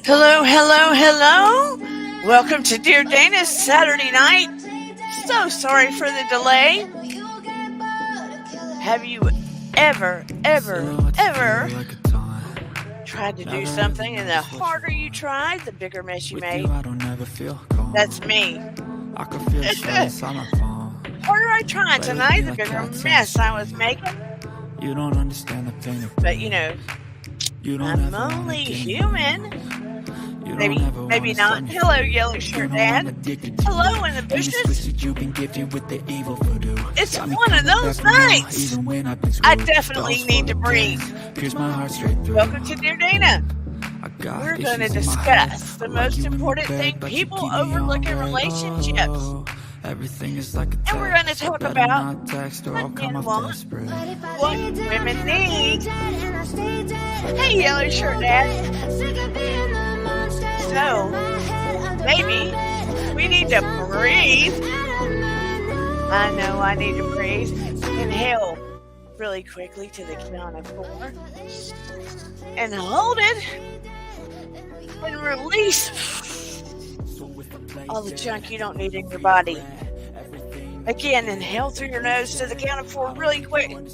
Hello, hello, hello. Welcome to Dear Dana's Saturday night. So sorry for the delay. Have you ever tried to do something and the harder you tried, the bigger mess you made? That's me. The harder I tried tonight, the bigger mess I was making. But I'm only human. Maybe not. Hello, yellow shirt dad. Hello in the bushes. It's one of those nights. I definitely need to breathe. Welcome to Dear Dana. We're going to discuss the most important thing people overlook in relationships. And we're going to talk about what men want, what women need. Hey, yellow shirt dad. So, maybe we need to breathe. I know I need to breathe. Inhale really quickly to the count of 4. And hold it. And release all the junk you don't need in your body. Again, inhale through your nose to the count of 4 really quick. And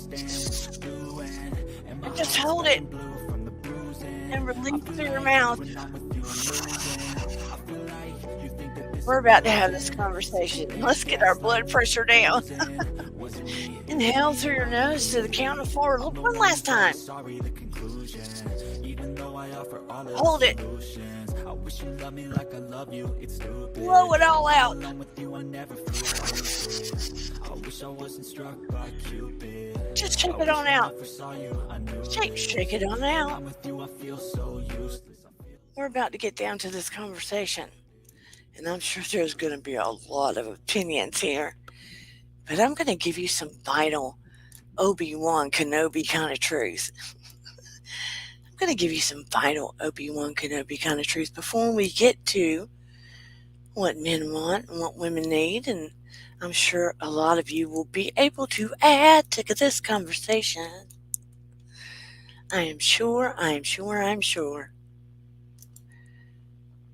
just hold it. And release through your mouth. We're about to have this conversation. Let's get our blood pressure down. Inhale through your nose to the count of 4. Look, one last time. Hold it. Blow it all out. Just shake it on out. Shake it on out. We're about to get down to this conversation. And I'm sure there's going to be a lot of opinions here. But I'm going to give you some vital Obi-Wan Kenobi kind of truth. I'm going to give you some vital Obi-Wan Kenobi kind of truth before we get to what men want and what women need. And I'm sure a lot of you will be able to add to this conversation. I am sure.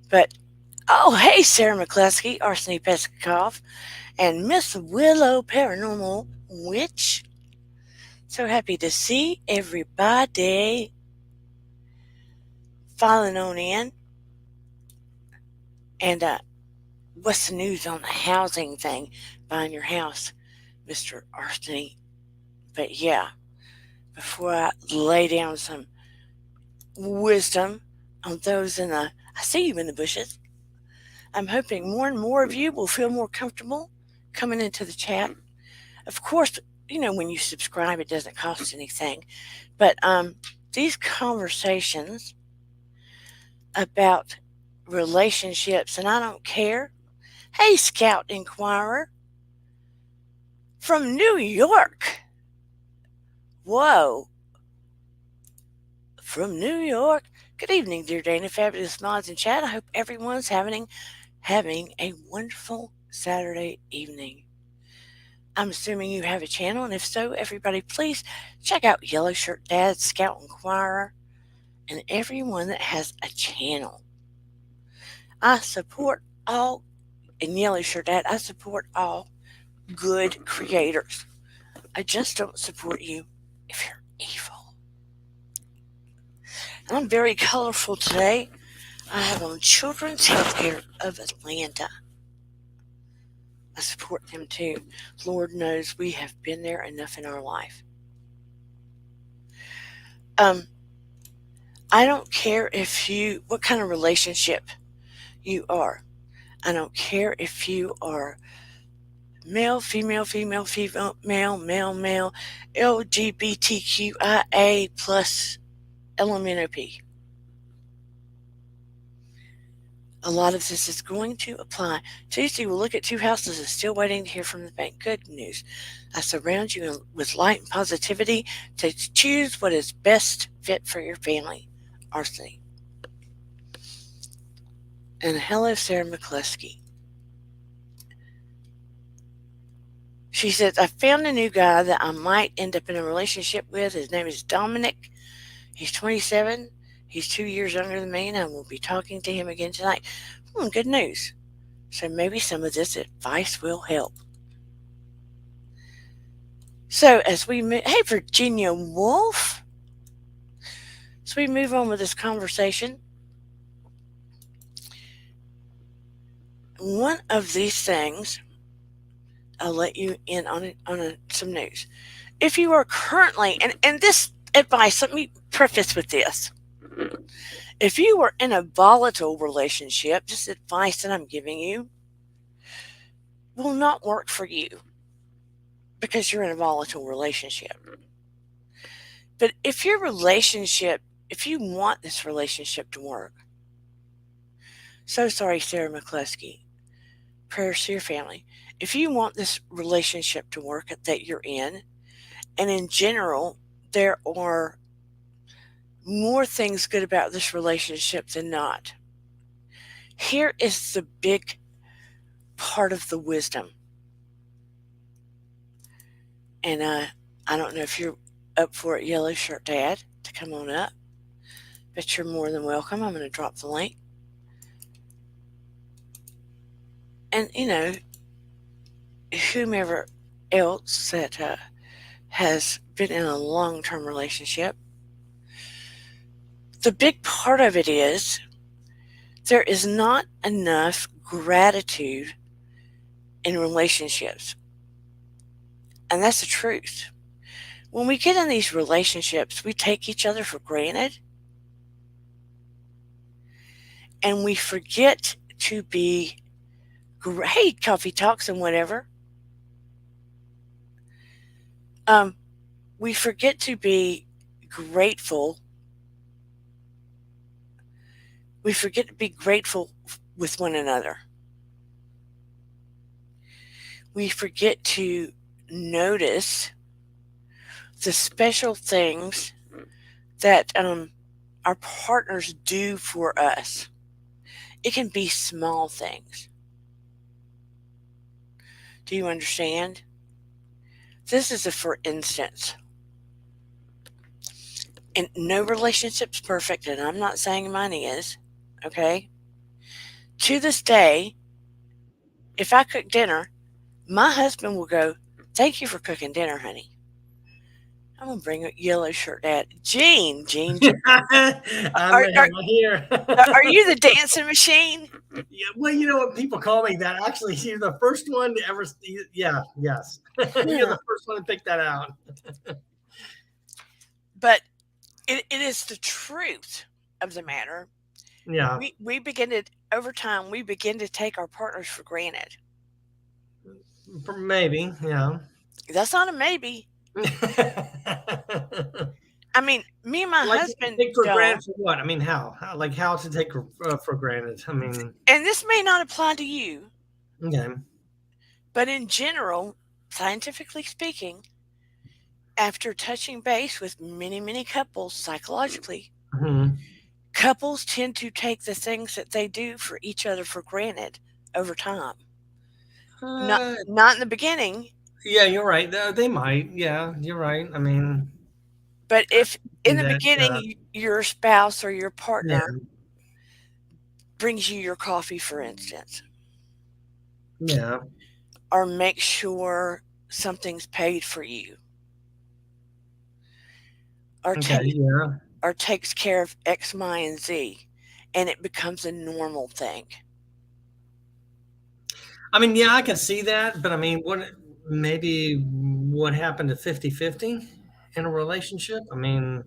But oh, hey, Sarah McCluskey, Arseny Peskov, and Miss Willow Paranormal Witch. So happy to see everybody filing on in. And what's the news on the housing thing, buying your house, Mr. Arseny? But yeah, before I lay down some wisdom on those I see you in the bushes. I'm hoping more and more of you will feel more comfortable coming into the chat. Of course, when you subscribe, it doesn't cost anything. But these conversations about relationships, and I don't care. Hey, Scout Inquirer from New York. Whoa. From New York. Good evening, dear Dana, fabulous mods in chat. I hope everyone's having a wonderful Saturday evening. I'm assuming you have a channel, and if so, everybody please check out Yellow Shirt Dad, Scout Inquirer, and everyone that has a channel. I support all, and Yellow Shirt Dad, I support all good creators. I just don't support you if you're evil. And I'm very colorful today. I have on Children's Healthcare of Atlanta. I support them too. Lord knows we have been there enough in our life. I don't care what kind of relationship you are. I don't care if you are male, female, male, LGBTQIA plus LMNOP. A lot of this is going to apply. Tuesday, we'll look at 2 houses and still waiting to hear from the bank. Good news. I surround you with light and positivity to choose what is best fit for your family. Arseny. And hello, Sarah McCluskey. She says, I found a new guy that I might end up in a relationship with. His name is Dominic. He's 27. He's 2 years younger than me, and I will be talking to him again tonight. Good news. So maybe some of this advice will help. So as we move, hey Virginia Wolf, as we move on with this conversation, one of these things, I'll let you in on some news. If you are currently, and this advice, let me preface with this. If you are in a volatile relationship, this advice that I'm giving you will not work for you because you're in a volatile relationship. But if your relationship, if you want this relationship to work, so sorry, Sarah McCluskey, prayers to your family. If you want this relationship to work that you're in, and in general, there are more things good about this relationship than not. Here is the big part of the wisdom. And I don't know if you're up for it, Yellow Shirt Dad, to come on up, but you're more than welcome. I'm going to drop the link. And, whomever else that has been in a long term relationship, the big part of it is there is not enough gratitude in relationships. And that's the truth. When we get in these relationships, we take each other for granted and we forget to be great coffee talks and whatever. We forget to be grateful. We forget to be grateful with one another. We forget to notice the special things that our partners do for us. It can be small things. Do you understand? This is a for instance. And no relationship's perfect, and I'm not saying mine is, okay? To this day, if I cook dinner, my husband will go, "Thank you for cooking dinner, honey." I'm gonna bring a Yellow Shirt Dad. Gene. I'm Are, right are, here. are you the dancing machine? Yeah, well, you know what people call me that. Actually, you're the first one to ever. Yeah, yes, you're Yeah. the first one to pick that out. But it is the truth of the matter. Yeah, We begin to, over time, we begin to take our partners for granted. maybe. Yeah. That's not a maybe. I mean, me and my Like husband take for don't, granted for what? I mean, how? Like how to take for granted? I mean, and this may not apply to you, okay. but in general, scientifically speaking, after touching base with many couples psychologically, Hmm. couples tend to take the things that they do for each other for granted over time. Not Uh, not in the beginning, yeah, you're right. They might. Yeah, you're right. I mean, but I if see in the that. beginning your spouse or your Yeah, partner brings you your coffee, for instance, yeah. or makes sure something's paid for you, or Okay, take yeah. or takes care of X, Y, and Z, and it becomes a normal thing. I mean, yeah, I can see that, but I mean, what happened to 50-50 in a relationship? I mean,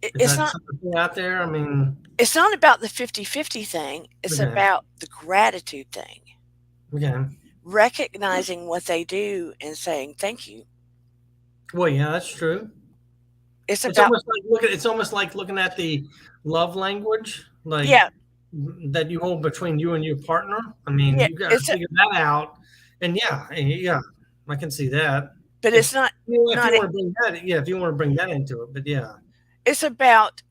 It, is it's that not something out there? I mean, it's not about the 50-50 thing, it's okay, about the gratitude thing. okay. Recognizing what they do and saying thank you. Well, yeah, that's true. It's about It's almost like looking at the love language, like yeah, that you hold between you and your partner. I mean, yeah, you got to figure that out. And yeah, yeah, I can see that. but If if not you want to bring that, yeah, if you want to bring that into it, but yeah, it's about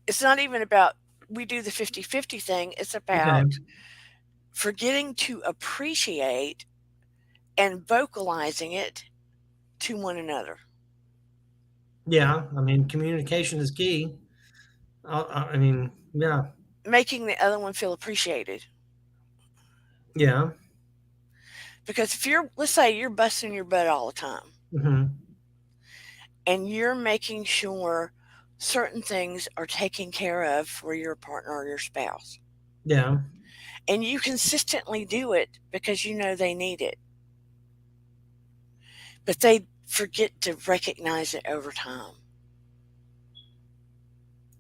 it's not even about we do the 50-50 thing. It's okay. about forgetting to appreciate and vocalizing it to one another. Yeah, I mean, communication is key. I mean, yeah, making the other one feel appreciated. yeah. Because if you're, let's say you're busting your butt all the time Hmm. and you're making sure certain things are taken care of for your partner or your spouse, Yeah. and you consistently do it because you know they need it, but they forget to recognize it over time,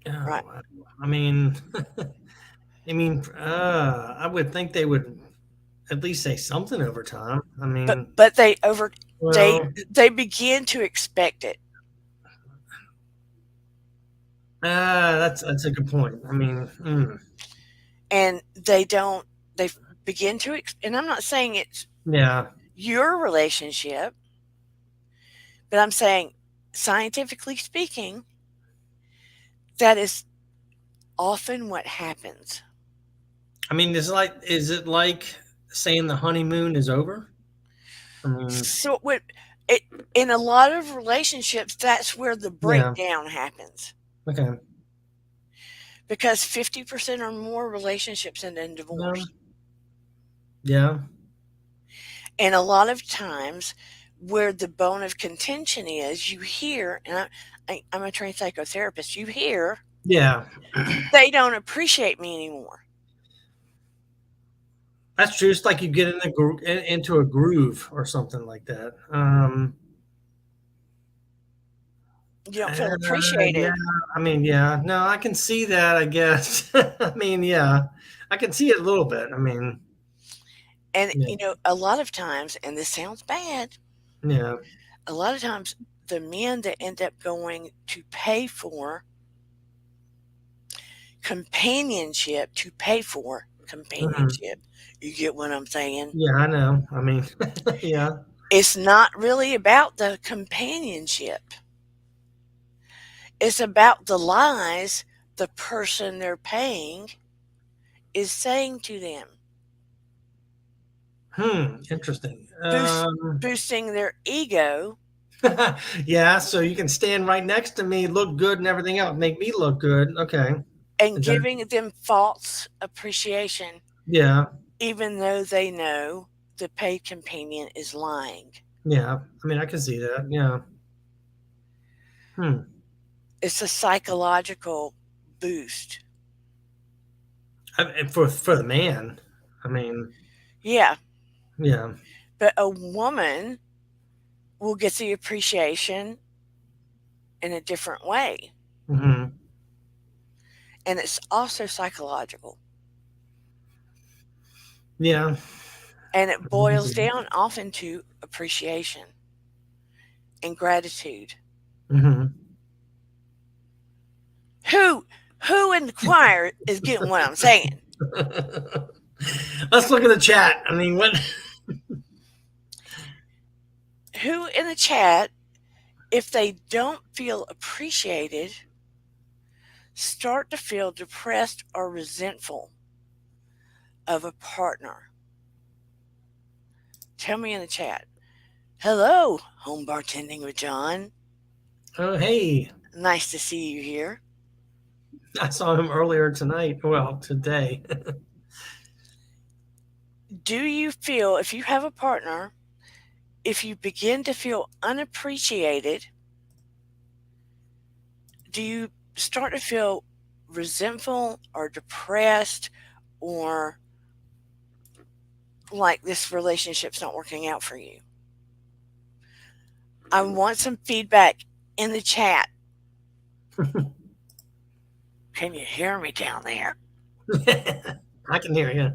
Oh, right? wow. I mean, I would think they would at least say something over time. I But mean, but they over they well, they begin to expect it, that's a good point. I mean, and they don't. They begin to, and I'm not saying it's yeah, your relationship, but I'm saying, scientifically speaking, that is often what happens. I mean, is it like saying the honeymoon is over? I mean, So what it in a lot of relationships, that's where the yeah, breakdown happens okay, because 50% or more relationships end in yeah, divorce. yeah, And a lot of times, where the bone of contention is, you hear, and I'm a trained psychotherapist, you hear, yeah. they don't appreciate me anymore. That's true. It's like you get into a groove or something like that. You don't Uh, feel yeah, appreciated. I mean, yeah, no, I can see that, I guess. I mean, yeah, I can see it a little bit. I mean, And, yeah, a lot of times, and this sounds bad, yeah, a lot of times the men that end up going to pay for companionship, mhm. you get what I'm saying? Yeah, I know. I mean, yeah, It's not really about the companionship. It's about the lies the person they're paying is saying to them, interesting. boosting their ego Yeah, so you can stand right next to me, look good, and everything else, make me look good. Okay, and is that? giving them false appreciation, Yeah, even though they know the paid companion is lying. yeah. I mean, I can see that. Yeah. Hmm. It's a psychological boost. For the man, I mean, Yeah, yeah. but a woman will get the appreciation in a different way. Hmm. And it's also psychological. Yeah. And it boils down often to appreciation and gratitude. Hmm. Who who in the choir is getting what I'm saying? Let's look at the chat. I mean, what? Who in the chat, if they don't feel appreciated, start to feel depressed or resentful of a partner? Tell me in the chat. Hello, home bartending with John. Oh, hey, Nice to see you here. I saw him earlier tonight. Well, today. Do you feel, if you have a partner, if you begin to feel unappreciated, do you start to feel resentful or depressed or like this relationship's not working out for you? I want some feedback in the chat. Can you hear me down there? I can hear you.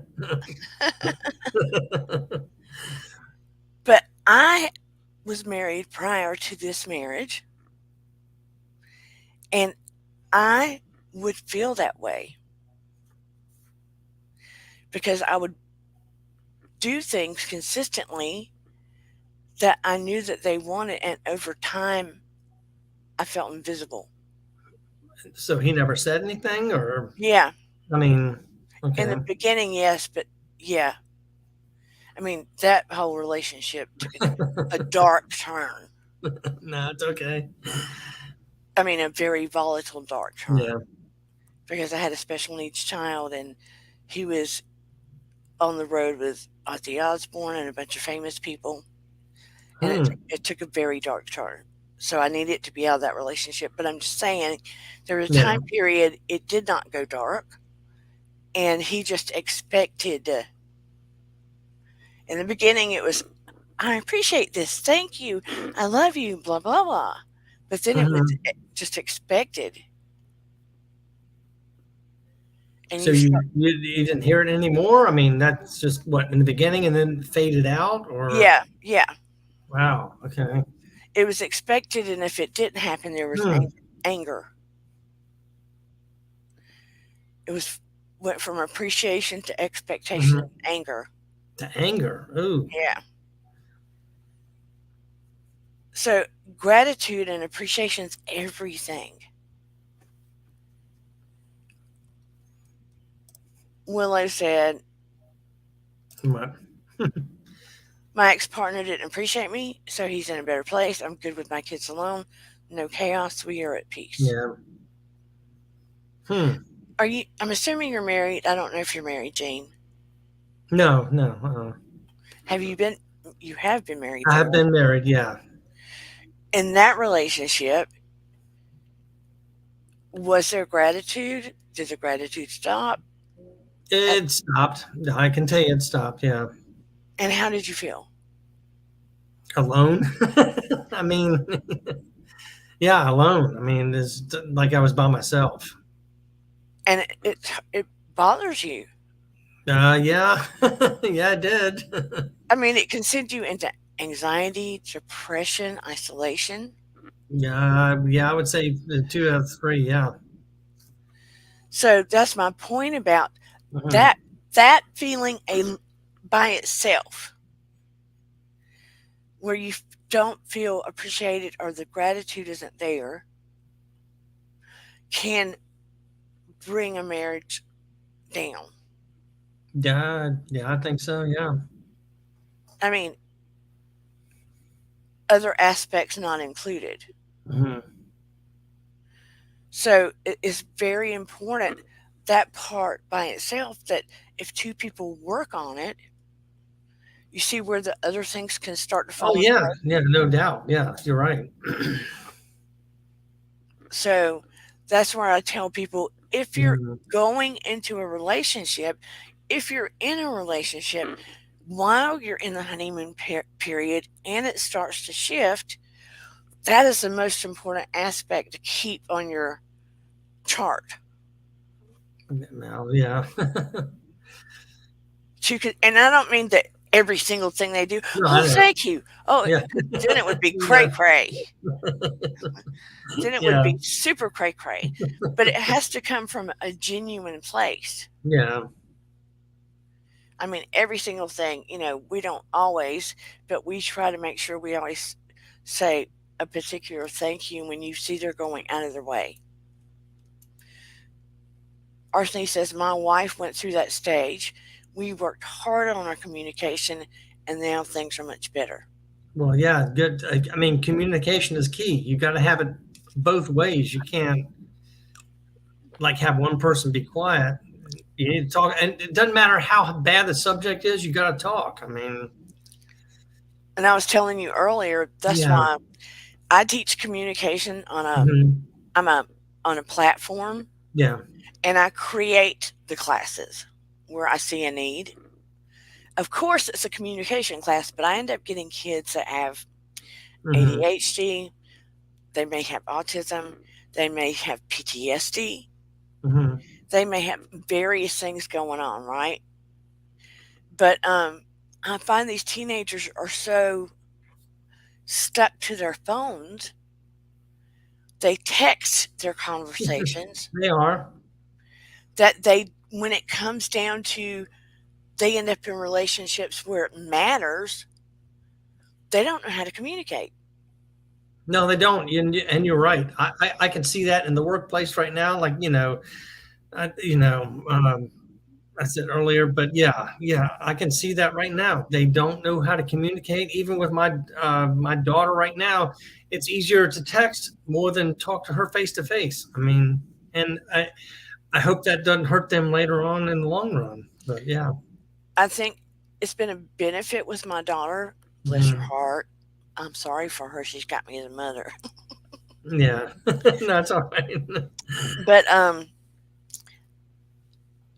But I was married prior to this marriage, and I would feel that way because I would do things consistently that I knew that they wanted, and over time, I felt invisible. So he never said anything, or Yeah, I mean, in okay, the beginning, yes, but yeah, I mean, that whole relationship took a dark turn. no, it's okay. I mean, a very volatile dark Yeah, turn. because I had a special needs child, and he was on the road with Ozzy Osbourne and a bunch of famous people, and Hmm. it took a very dark turn. So I needed to be out of that relationship. But I'm just saying, there was a Yeah. time period it did not go dark, and he just expected. In the beginning, it was, "I appreciate this, thank you, I love you, blah blah blah," but then it was Hmm. just expected, and So you start. you didn't hear it anymore? I mean, that's just what in the beginning and then faded out, or Yeah, yeah, wow. Okay. it was expected, and if it didn't happen, there was Hmm. anger. It was went from appreciation to expectation and Hmm. anger. To anger. Ooh. Yeah. So gratitude and appreciation is everything. Willow said, What? "My ex partner didn't appreciate me, so he's in a better place. I'm good with my kids alone. No chaos. We are at peace." Yeah. Hmm. Are you? I'm assuming you're married. I don't know if you're married, Jane. No, no. Have you been? You have been married, I though, have right? been married. Yeah. In that relationship, was there gratitude? Did the gratitude stop? And It stopped. I can tell you it stopped. Yeah. and how did you feel? Alone. I mean, yeah, alone. I mean, it's like I was by myself. And it bothers you. Yeah. Yeah, I did. I mean, it can send you into anxiety, depression, isolation. Yeah. Yeah, I would say the two out of three. Yeah. So that's my point about Hmm. that. That feeling by itself, where you don't feel appreciated or the gratitude isn't there, can bring a marriage down. Yeah. Yeah, I think so. Yeah. I mean, other aspects not included. Hmm. So it is very important, that part by itself, that if two people work on it, you see where the other things can start to Oh, fall in yeah. place. Yeah. No doubt. Yeah. You're right. So that's where I tell people, if you're Mhm. going into a relationship, if you're in a relationship while you're in the honeymoon period and it starts to shift, that is the most important aspect to keep on your chart. Now, yeah. And I don't mean that every single thing they do. No, Oh, I know. thank you. Oh, Yeah. then it would be cray Yeah. cray. Then it would Yeah. be super cray cray. But it has to come from a genuine place. Yeah. I mean, every single thing, we don't always, but we try to make sure we always say a particular thank you when you see they're going out of their way. Arsene says, "My wife went through that stage. We worked hard on our communication, and now things are much better." Well, yeah, good. I mean, communication is key. You got to have it both ways. You can't like have one person be quiet. You need to talk, and it doesn't matter how bad the subject is. You got to talk. I mean, And I was telling you earlier, that's yeah. why I teach communication Hmm. I'm a on a platform, Yeah. and I create the classes where I see a need. Of course, it's a communication class, but I end up getting kids that have Hmm. ADHD, they may have autism, they may have PTSD, Hmm. they may have various things going on, right? But I find these teenagers are so stuck to their phones, they text their conversations, They are. that they, when it comes down to, they end up in relationships where it matters, they don't know how to communicate. No, they don't. And you're right. I can see that in the workplace right now. Like, I, you know, um, I said earlier, but yeah, yeah, I can see that right now. They don't know how to communicate. Even with my daughter right now, it's easier to text more than talk to her face to face. I mean, and I hope that doesn't hurt them later on in the long run. But yeah. I think it's been a benefit with my daughter. Bless her Mhm. heart. I'm sorry for her. She's got me as a mother. Yeah. That's all right. But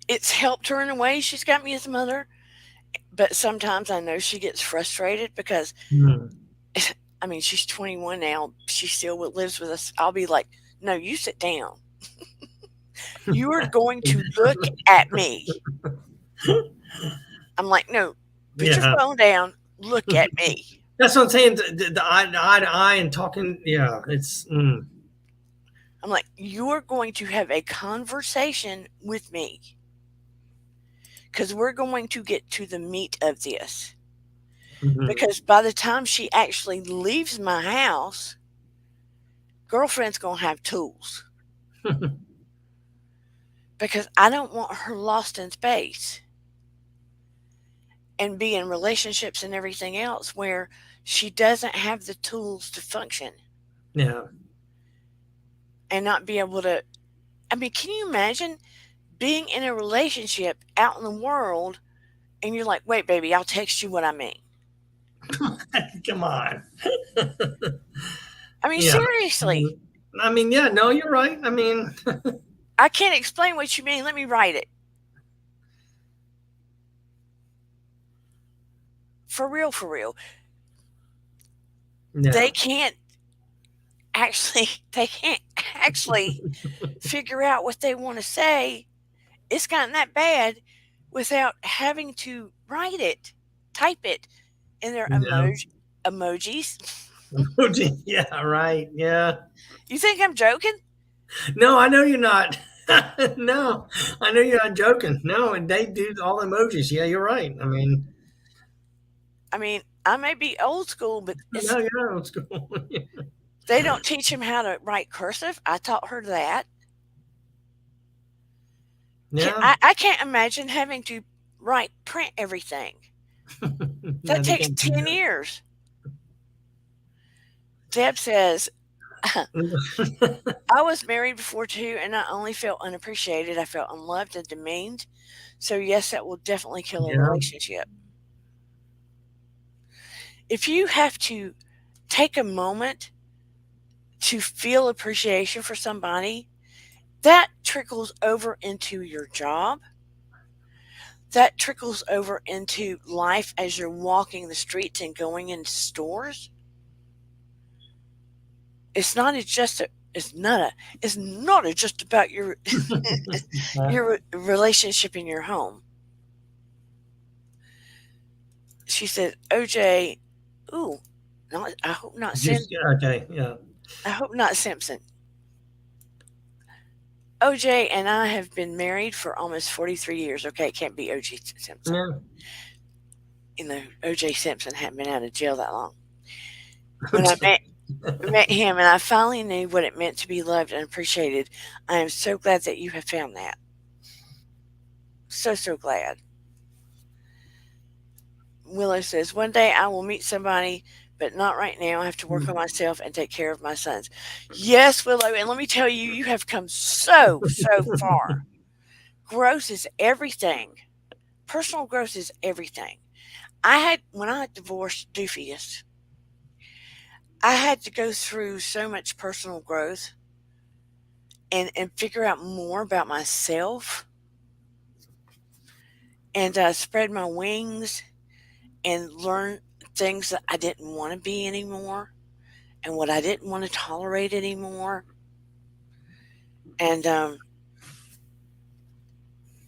it's helped her in a way. She's got me as a mother. But sometimes I know she gets frustrated because Mm. I mean, she's 21 now. She still lives with us. I'll be like, no, you sit down. You are going to look at me. I'm like, no, put your Yeah. phone down. Look at me. That's what I'm saying. The eye to eye and talking. Yeah. It's. I'm like, you are going to have a conversation with me because we're going to get to the meat of this. Mhm. Because by the time she actually leaves my house, girlfriend's going to have tools because I don't want her lost in space and be in relationships and everything else where she doesn't have the tools to function Yeah. and not be able to. I mean, can you imagine being in a relationship out in the world and you're like, wait, baby, I'll text you what I mean? Come on. I mean, Yeah. seriously, I mean, yeah. No, you're right. I mean, I can't explain what you mean. Let me write it. For real, for real. yeah. They can't they can't actually figure out what they want to say. It's gotten that bad without having to write it, type it in their Yeah. emojis. Yeah. Right. Yeah. You think I'm joking? No, I know you're not. No, I know you're not joking. No, and they do all emojis. Yeah, you're right. I mean, I mean, I may be old school, but it's no, you're old school. they don't teach him how to write cursive. I taught her that. Yeah. I can't imagine having to write print everything. Yeah, That they takes can't do 10 years. Deb says, that. I was married before too, and I only felt unappreciated. I felt unloved and demeaned. So, yes, that will definitely kill a Yeah. relationship. If you have to take a moment to feel appreciation for somebody, that trickles over into your job. That trickles over into life as you're walking the streets and going into stores. It's not a just a, it's not a just about your your relationship in your home. She said, OJ, ooh, not Just okay. Yeah. I hope not Simpson. OJ and I have been married for almost 43 years. Okay, it can't be OJ Simpson. Yeah. OJ Simpson hadn't been out of jail that long. When I Okay. met him and I finally knew what it meant to be loved and appreciated, I am so glad that you have found that. So, so glad. Willow says, one day I will meet somebody, but not right now. I have to work on myself and take care of my sons. Yes, Willow, and let me tell you, you have come so, so far. Growth is everything. Personal growth is everything. When I divorced Doofius, I had to go through so much personal growth and figure out more about myself and spread my wings and learn things that I didn't want to be anymore and what I didn't want to tolerate anymore. And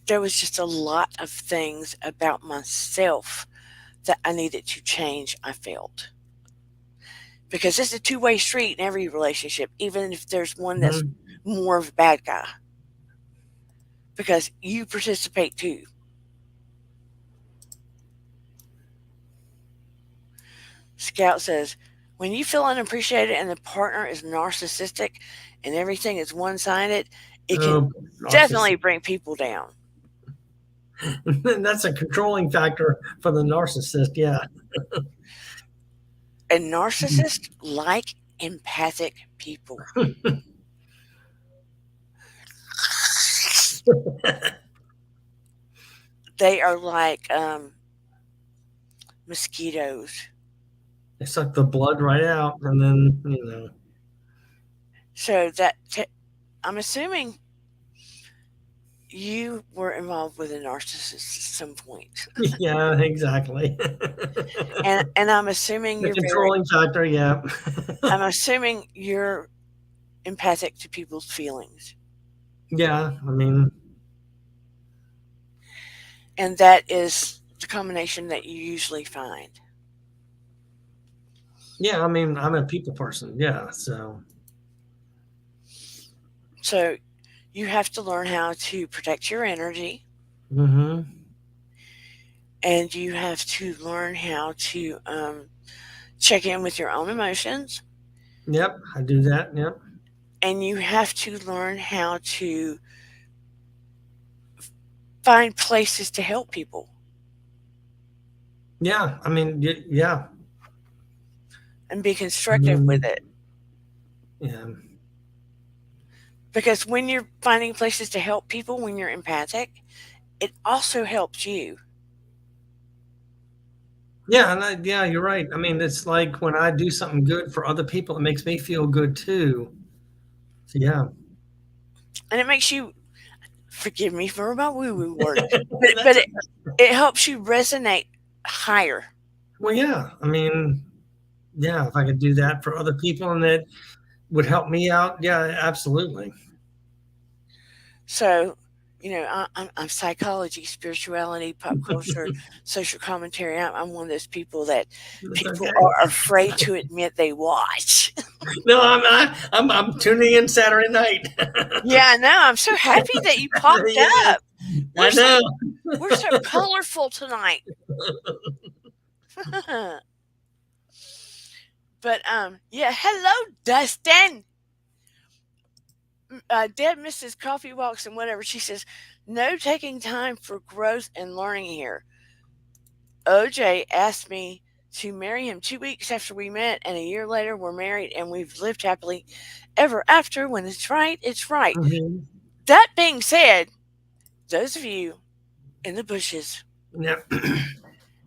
there was just a lot of things about myself that I needed to change, I felt. Because it's a two-way street in every relationship, even if there's one that's Mhm. more of a bad guy. Because you participate too. Scout says, when you feel unappreciated and the partner is narcissistic and everything is one sided, it can Oh, definitely narcissist. bring people down. That's a controlling factor for the narcissist. Yeah. And narcissists like empathic people. They are like mosquitoes. They suck the blood right out, and then So I'm assuming you were involved with a narcissist at some point, yeah, exactly. and I'm assuming The you're very. controlling factor, yeah. I'm assuming you're empathic to people's feelings, Yeah, I mean, and that is the combination that you usually find. yeah, I mean, I'm a people person, yeah. So, So you have to learn how to protect your energy, hmm and you have to learn how to check in with your own emotions, yep, I do that. Yep, and you have to learn how to find places to help people yeah. I mean, yeah. and be I constructive with mean, it. yeah, Because when you're finding places to help people, when you're empathic, it also helps you. yeah, yeah. You're right. I mean, it's like when I do something good for other people, it makes me feel good too. So, yeah, And it makes you, forgive me for my woo woo words, but that's it helps you resonate higher. well, yeah. I mean, yeah. If I could do that for other people, and it would help me out, yeah, absolutely. So, I'm psychology, spirituality, pop culture, social commentary. I'm one of those people that It's people okay. are afraid to admit they watch. No, I'm not. I'm tuning in Saturday night. Yeah, no, I'm so happy that you popped Yes, up. We're I so know. we're so colorful tonight. But yeah, hello, Dustin. Dead Mrs. Coffee Walks and whatever. She says, no taking time for growth and learning here. OJ asked me to marry him 2 weeks after we met, and a year later we're married and we've lived happily ever after. When it's right, it's right. Mhm. That being said, those of you in the bushes Yeah.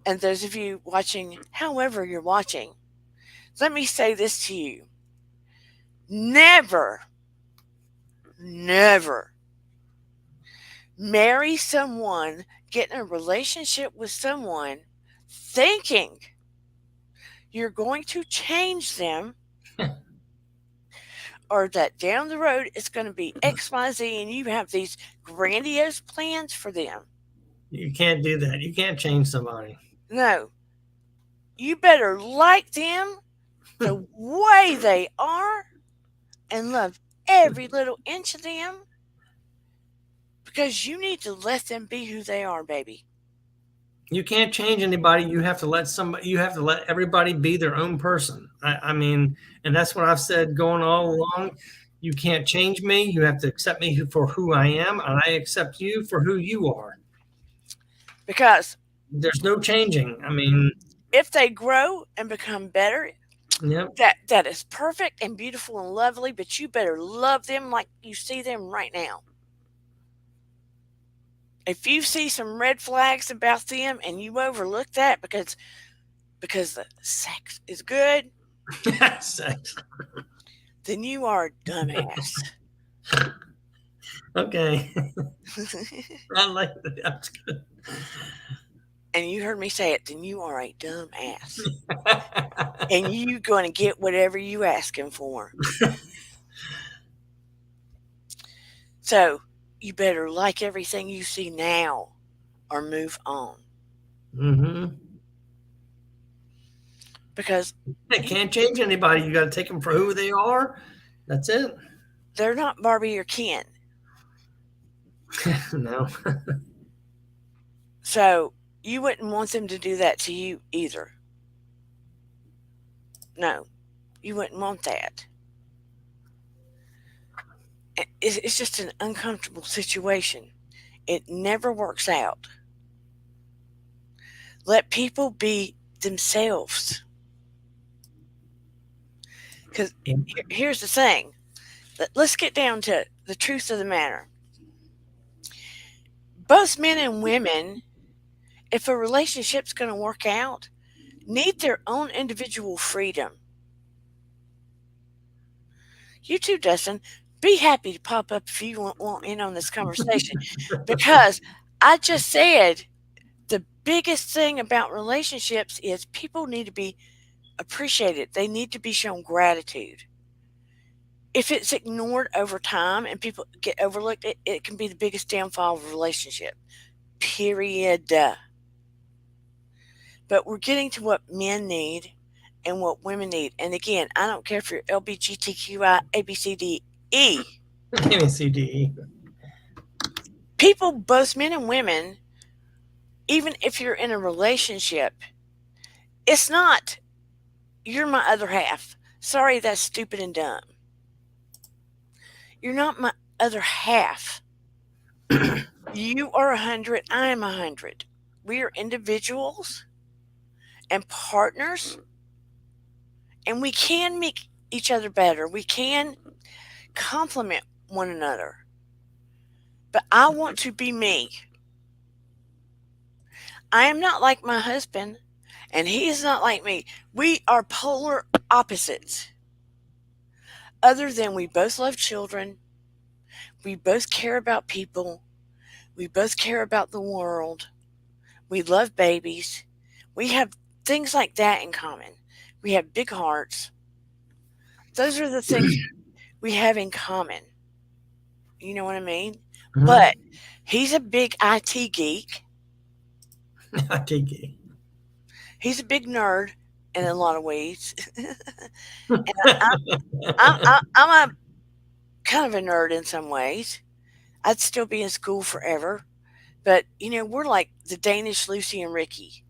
and those of you watching, however you're watching, let me say this to you. Never, never marry someone, get in a relationship with someone thinking you're going to change them or that down the road it's going to be XYZ and you have these grandiose plans for them. You can't do that. You can't change somebody. No, you better like them the way they are and love every little inch of them because you need to let them be who they are, baby. You can't change anybody. You have to let somebody. You have to let everybody be their own person. I mean, and that's what I've said going all along. You can't change me. You have to accept me for who I am, and I accept you for who you are. Because There's no changing. I mean, if they grow and become better, yep. that is perfect and beautiful and lovely, but you better love them like you see them right now. If you see some red flags about them and you overlook that because the sex is good, Sex. then you are a dumbass. Okay. I like that. That's good. And you heard me say it, then you are a dumbass. And you going to get whatever you asking for. So you better like everything you see now or move on. hmm Because I can't change anybody. You got to take them for who they are. That's it. they're not Barbie or Ken. No. So you wouldn't want them to do that to you either. No, you wouldn't want that. It's just an uncomfortable situation. It never works out. Let people be themselves. Because here's the thing. Let's get down to the truth of the matter. both men and women, if a relationship's going to work out, need their own individual freedom. You too, Dustin. Be happy to pop up if you want in on this conversation because I just said the biggest thing about relationships is people need to be appreciated. They need to be shown gratitude. If it's ignored over time and people get overlooked, it can be the biggest downfall of a relationship. Period. But we're getting to what men need and what women need. And again, I don't care if you're LBGTQI, ABCDE. ABCDE. People, both men and women, even if you're in a relationship, it's not, you're my other half. Sorry, that's stupid and dumb. You're not my other half. You are 100, I am 100. We are individuals and partners, and we can make each other better. We can complement one another. But I want to be me. I am not like my husband, and he is not like me. We are polar opposites. Other than we both love children, we both care about people, we both care about the world, we love babies. We have things like that in common. We have big hearts. Those are the things we have in common. You know what I mean? Mhm. But he's a big IT geek. IT. He's a big nerd in a lot of ways. And I'm a kind of a nerd in some ways. I'd still be in school forever. But, we're like the Danish Lucy and Ricky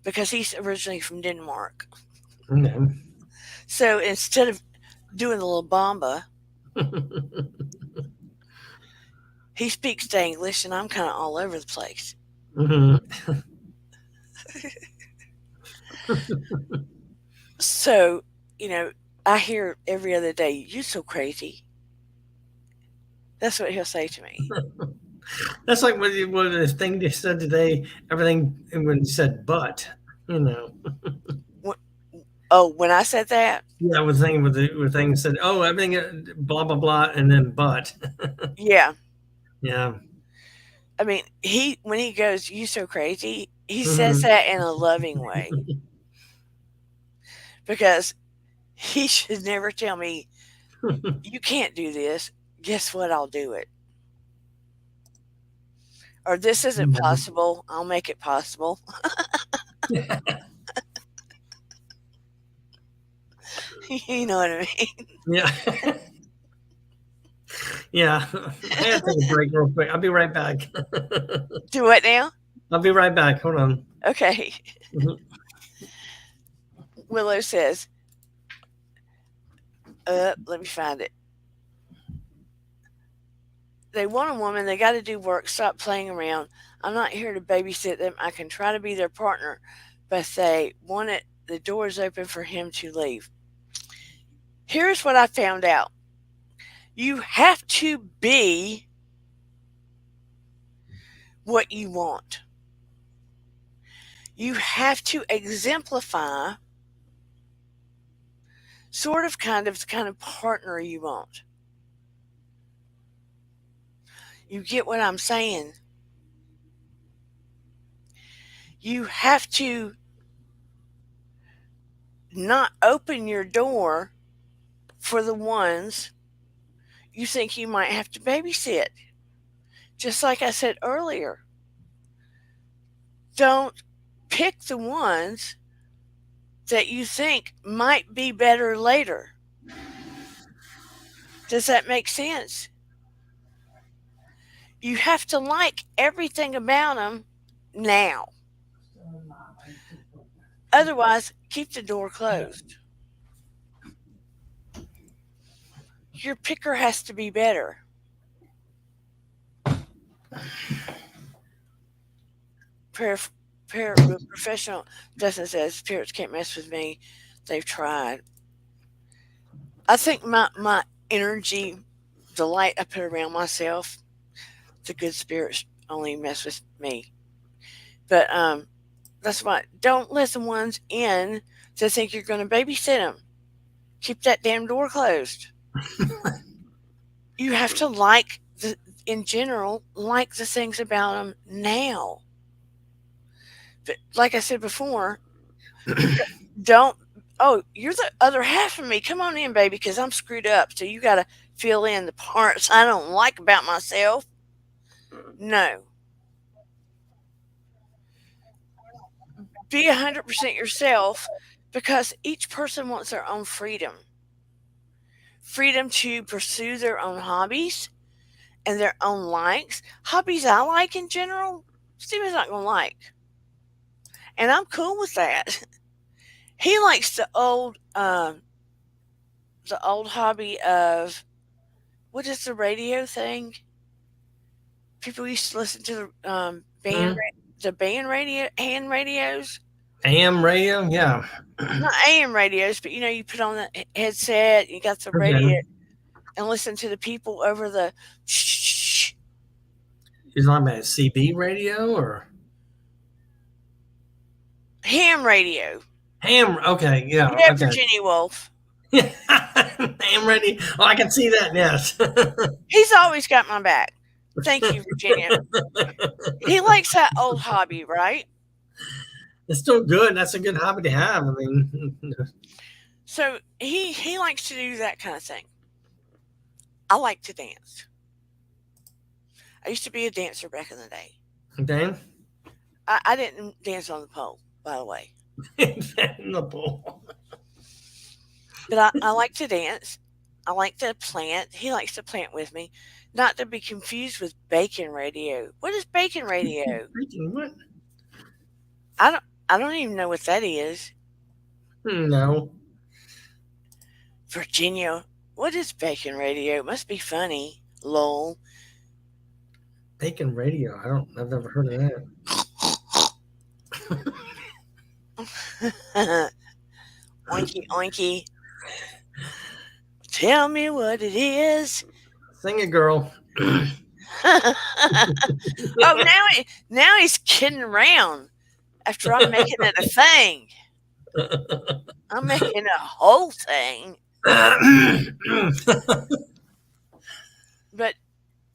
because he's originally from Denmark. No. So instead of doing the little bamba, he speaks English and I'm kind of all over the place. Mhm. So, I hear every other day, "You so crazy." That's what he'll say to me. That's like what the thing they said today. Everything when you said "but," Wh- Oh, when I said that, yeah, I was thinking with things said, "Oh, everything blah blah blah," and then "but." yeah. Yeah. I mean, when he goes, "You so crazy," he says Mhm. that in a loving way because he should never tell me, "You can't do this." Guess what? I'll do it. Or this isn't possible. I'll make it possible. You know what I mean? Yeah. Yeah. I had to take a break real quick. I'll be right back. Do what now? I'll be right back. Hold on. Okay. Mhm. Willow says, let me find it. They want a woman. They got to do work. Stop playing around. I'm not here to babysit them. I can try to be their partner, but they want it. The door is open for him to leave. Here's what I found out. You have to be what you want. You have to exemplify sort of the kind of partner you want. You get what I'm saying? You have to not open your door for the ones you think you might have to babysit. Just like I said earlier, don't pick the ones that you think might be better later. Does that make sense? You have to like everything about them now. Otherwise, keep the door closed. Your picker has to be better. Par- Professional Justin says spirits can't mess with me. They've tried. I think my energy, the light I put around myself, The good spirits only mess with me. But that's why don't let the ones in to think you're going to babysit them. Keep that damn door closed. You have to like the in general like the things about them now. But like I said before, don't. Oh, you're the other half of me. Come on in, baby, because I'm screwed up. So you got to fill in the parts I don't like about myself. No, be 100% yourself because each person wants their own freedom. Freedom to pursue their own hobbies and their own likes. Hobbies I like in general, Steven's not going to like. And I'm cool with that. He likes the old hobby of what is the radio thing? People used to listen to the Hmm? the band radio hand radios, AM radio, yeah. not AM radios, but you put on the headset, you got the radio, Okay. and listen to the people over the shh, You're talking about CB radio or ham radio. ham? Okay, yeah, Yeah, okay. Virginia Wolf. Ham radio. Oh, I can see that. Yes. He's always got my back. Thank you, Virginia. He likes that old hobby, right? It's still good. That's a good hobby to have. I mean, So he likes to do that kind of thing. I like to dance. I used to be a dancer back in the day. Dan, I didn't dance on the pole, by the way. in the bowl. But I like to dance. I like to plant. He likes to plant with me. Not to be confused with bacon radio. What is bacon radio? Freaking what? I don't even know what that is. No. Virginia, what is bacon radio? It must be funny. Lol. Bacon radio. I've never heard of that. Oinky oinky. Tell me what it is. Sing it, girl. Oh, now he's kidding around. After I'm making it a thing, I'm making it a whole thing. But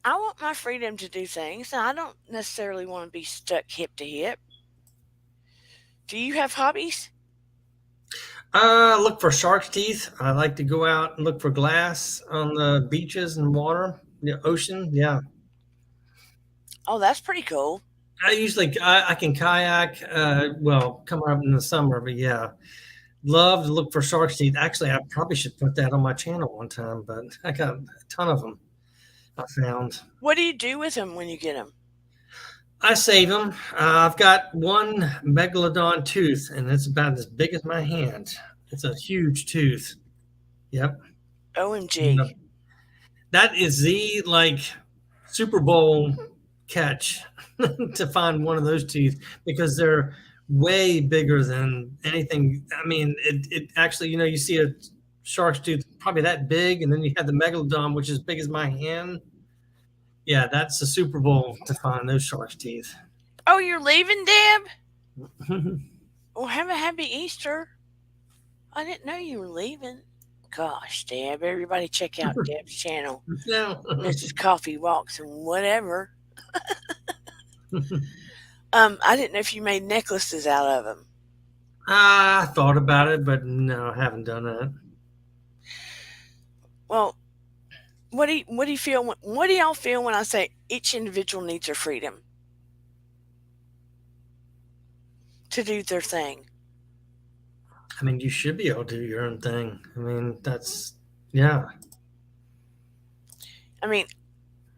I want my freedom to do things, and I don't necessarily want to be stuck hip to hip. Do you have hobbies? Look for shark's teeth. I like to go out and look for glass on the beaches and water, the ocean. Yeah. Oh, that's pretty cool. I can kayak. Well, come up in the summer, but yeah, love to look for shark's teeth. Actually, I probably should put that on my channel one time, but I got a ton of them I found. What do you do with them when you get them? I save them. I've got one megalodon tooth, and it's about as big as my hand. It's a huge tooth. Yep. OMG. That is the Super Bowl catch to find one of those teeth because they're way bigger than anything. I mean, it actually, you see a shark's tooth probably that big, and then you have the megalodon, which is big as my hand. Yeah, that's the Super Bowl to find those shark's teeth. Oh, you're leaving, Deb? Well, have a happy Easter. I didn't know you were leaving. Gosh, Deb, everybody check out Deb's channel. No. Mrs. Coffee Walks and whatever. I didn't know if you made necklaces out of them. I thought about it, but no, I haven't done that. Well, what do you feel? What do y'all feel when I say each individual needs their freedom to do their thing? I mean, you should be able to do your own thing. I mean, yeah. I mean,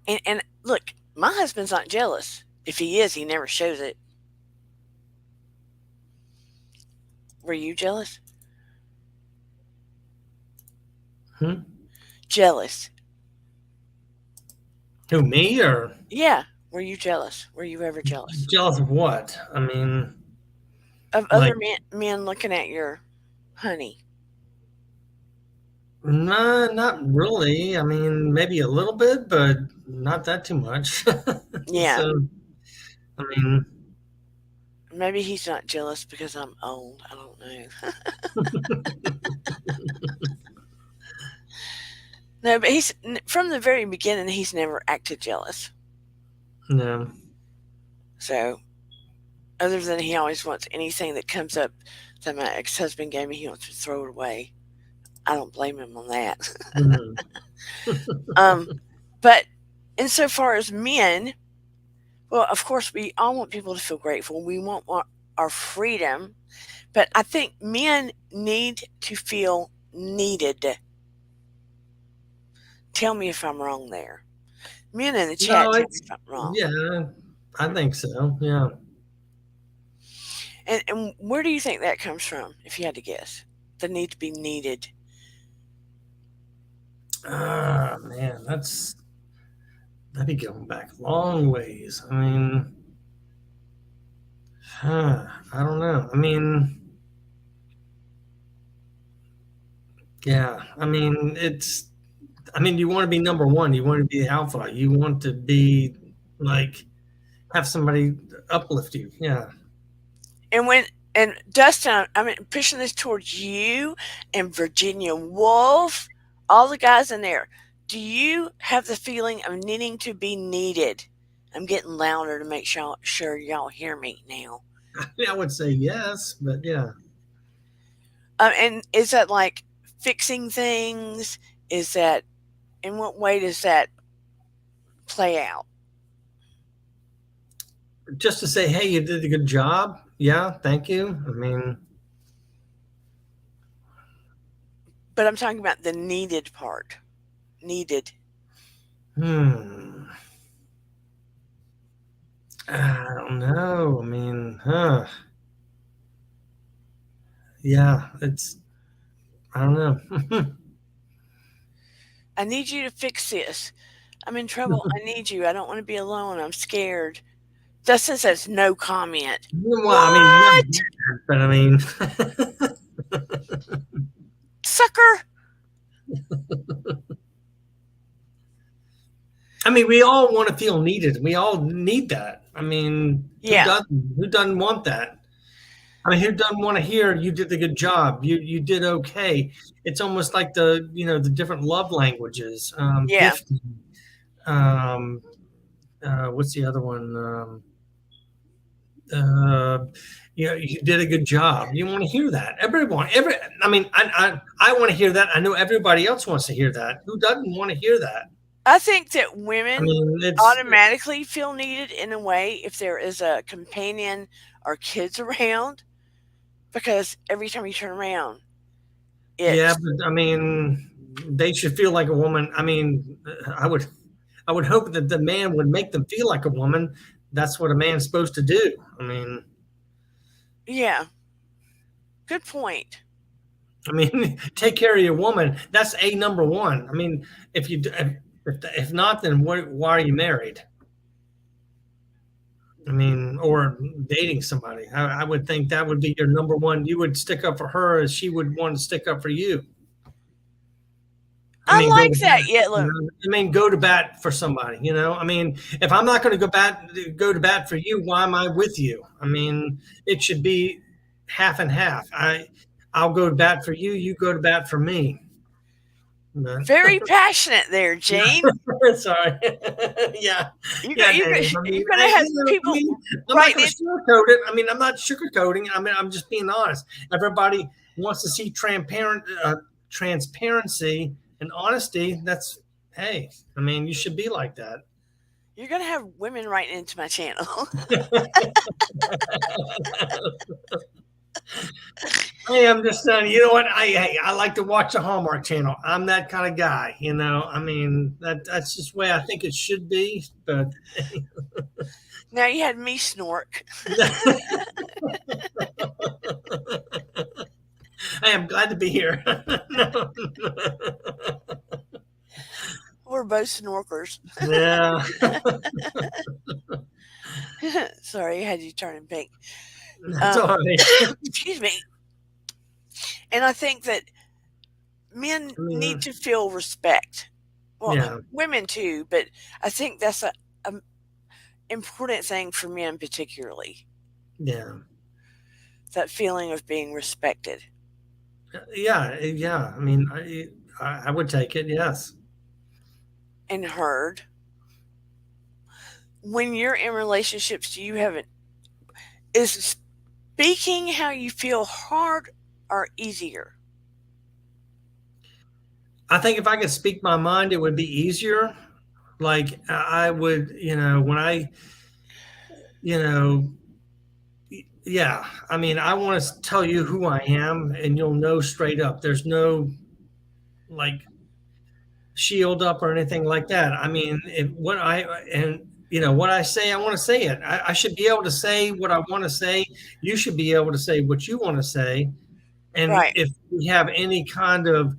and look, my husband's not jealous. If he is, he never shows it. Were you jealous? Jealous. Who, me or? Yeah. Were you jealous? Were you ever jealous? Jealous of what? I mean, of other men looking at your honey? No, not really. I mean, maybe a little bit, but not that too much. Yeah. So, I mean, Maybe he's not jealous because I'm old. I don't know. No, but he's from the very beginning. He's never acted jealous. no. So, other than he always wants anything that comes up that my ex-husband gave me, he wants to throw it away. I don't blame him on that. Mhm. um, but insofar as men, well, of course, we all want people to feel grateful. We want our freedom, but I think men need to feel needed. Tell me if I'm wrong there. Men in the chat, No, tell me it's if I'm wrong. yeah, I think so. Yeah. And where do you think that comes from, if you had to guess? The need to be needed. Ah, man, that'd be going back a long ways. I mean, I don't know. I mean, yeah. I mean, it's. I mean, you want to be number one. You want to be the alpha. You want to be like have somebody uplift you. Yeah. And when and Dustin, I'm pushing this towards you and Virginia Woolf, all the guys in there. Do you have the feeling of needing to be needed? I'm getting louder to make sure y'all hear me now. I would say yes, but yeah. And is that like fixing things? Is that in what way does that play out? Just to say, hey, you did a good job. Yeah, thank you. I mean, But I'm talking about the needed part. Needed. hmm. I don't know. I mean, yeah, it's I don't know. I need you to fix this. I'm in trouble. I need you. I don't want to be alone. I'm scared. Dustin says no comment. Well, I mean, not What? bad, but I mean, Sucker. I mean, we all want to feel needed. We all need that. I mean, who Yeah. doesn't? Who doesn't want that? I mean, who doesn't want to hear you did a good job? You did okay. It's almost like the different love languages, Yeah. gifting. Um, what's the other one? Uh, you did a good job. You want to hear that. Everyone, I mean, I want to hear that. I know everybody else wants to hear that. Who doesn't want to hear that? I think that I women mean, it's automatically feel needed in a way if there is a companion or kids around because every time you turn around, yeah, it's but I mean, they should feel like a woman. I mean, I would hope that the man would make them feel like a woman. That's what a man's supposed to do. I mean, yeah, good point. take care of your woman. That's a number one. I mean, if not, then why are you married? I mean, or dating somebody. I would think that would be your number one. You would stick up for her as she would want to stick up for you. I I mean, go to like that. bat. Yeah, You look, know? I mean, go to bat for somebody. I mean, if I'm not going to go to bat for you, why am I with you? I mean, it should be half and half. I'll go to bat for you. You go to bat for me. But, very passionate there, Jane. sorry. Yeah, You're yeah, gonna, you're gonna, Dave. I mean, you're gonna have people I'm not writing going to it. sugarcoat it. I mean, I'm not sugarcoating. I mean, I'm just being honest. Everybody wants to see transparency and honesty. That's hey. I mean, you should be like that. You're gonna have women writing into my channel. Hey, I'm just saying. You know what? I like to watch the Hallmark Channel. I'm that kind of guy. I mean, that's just the way I think it should be. But Now you had me snork. I am glad to be here. We're both snorkers. Yeah. Sorry, I had you turning pink. That's all right. Excuse me. And I think that men I mean, need to feel respect. Well, Yeah. women too, but I think that's a important thing for men particularly. Yeah. That feeling of being respected Yeah. Yeah. I mean, I would take it. Yes. and heard. When you're in relationships, do you have an is speaking how you feel hard or easier? I think if I could speak my mind, it would be easier. Like I would, when you know, yeah. I mean, I want to tell you who I am, and you'll know straight up. There's no like shield up or anything like that. I mean, if what I and what I say, I want to say it. I should be able to say what I want to say. You should be able to say what you want to say. And Right. if we have any kind of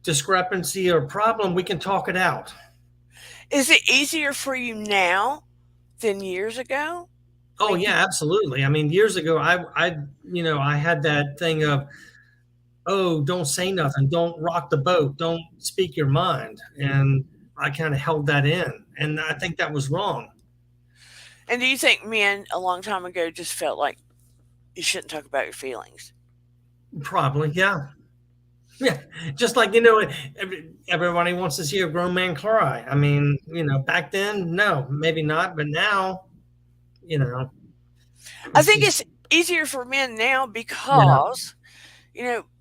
discrepancy or problem, we can talk it out. Is it easier for you now than years ago? I Oh mean, yeah, absolutely. I mean, years ago, I had that thing of, oh, don't say nothing, don't rock the boat, don't speak your mind, and I kind of held that in, and I think that was wrong. and do you think men a long time ago just felt like you shouldn't talk about your feelings? Probably, yeah, yeah. Just like everybody wants to see a grown man cry. I mean, back then, no, maybe not, but now, you know, I it's think just it's easier for men now yeah. because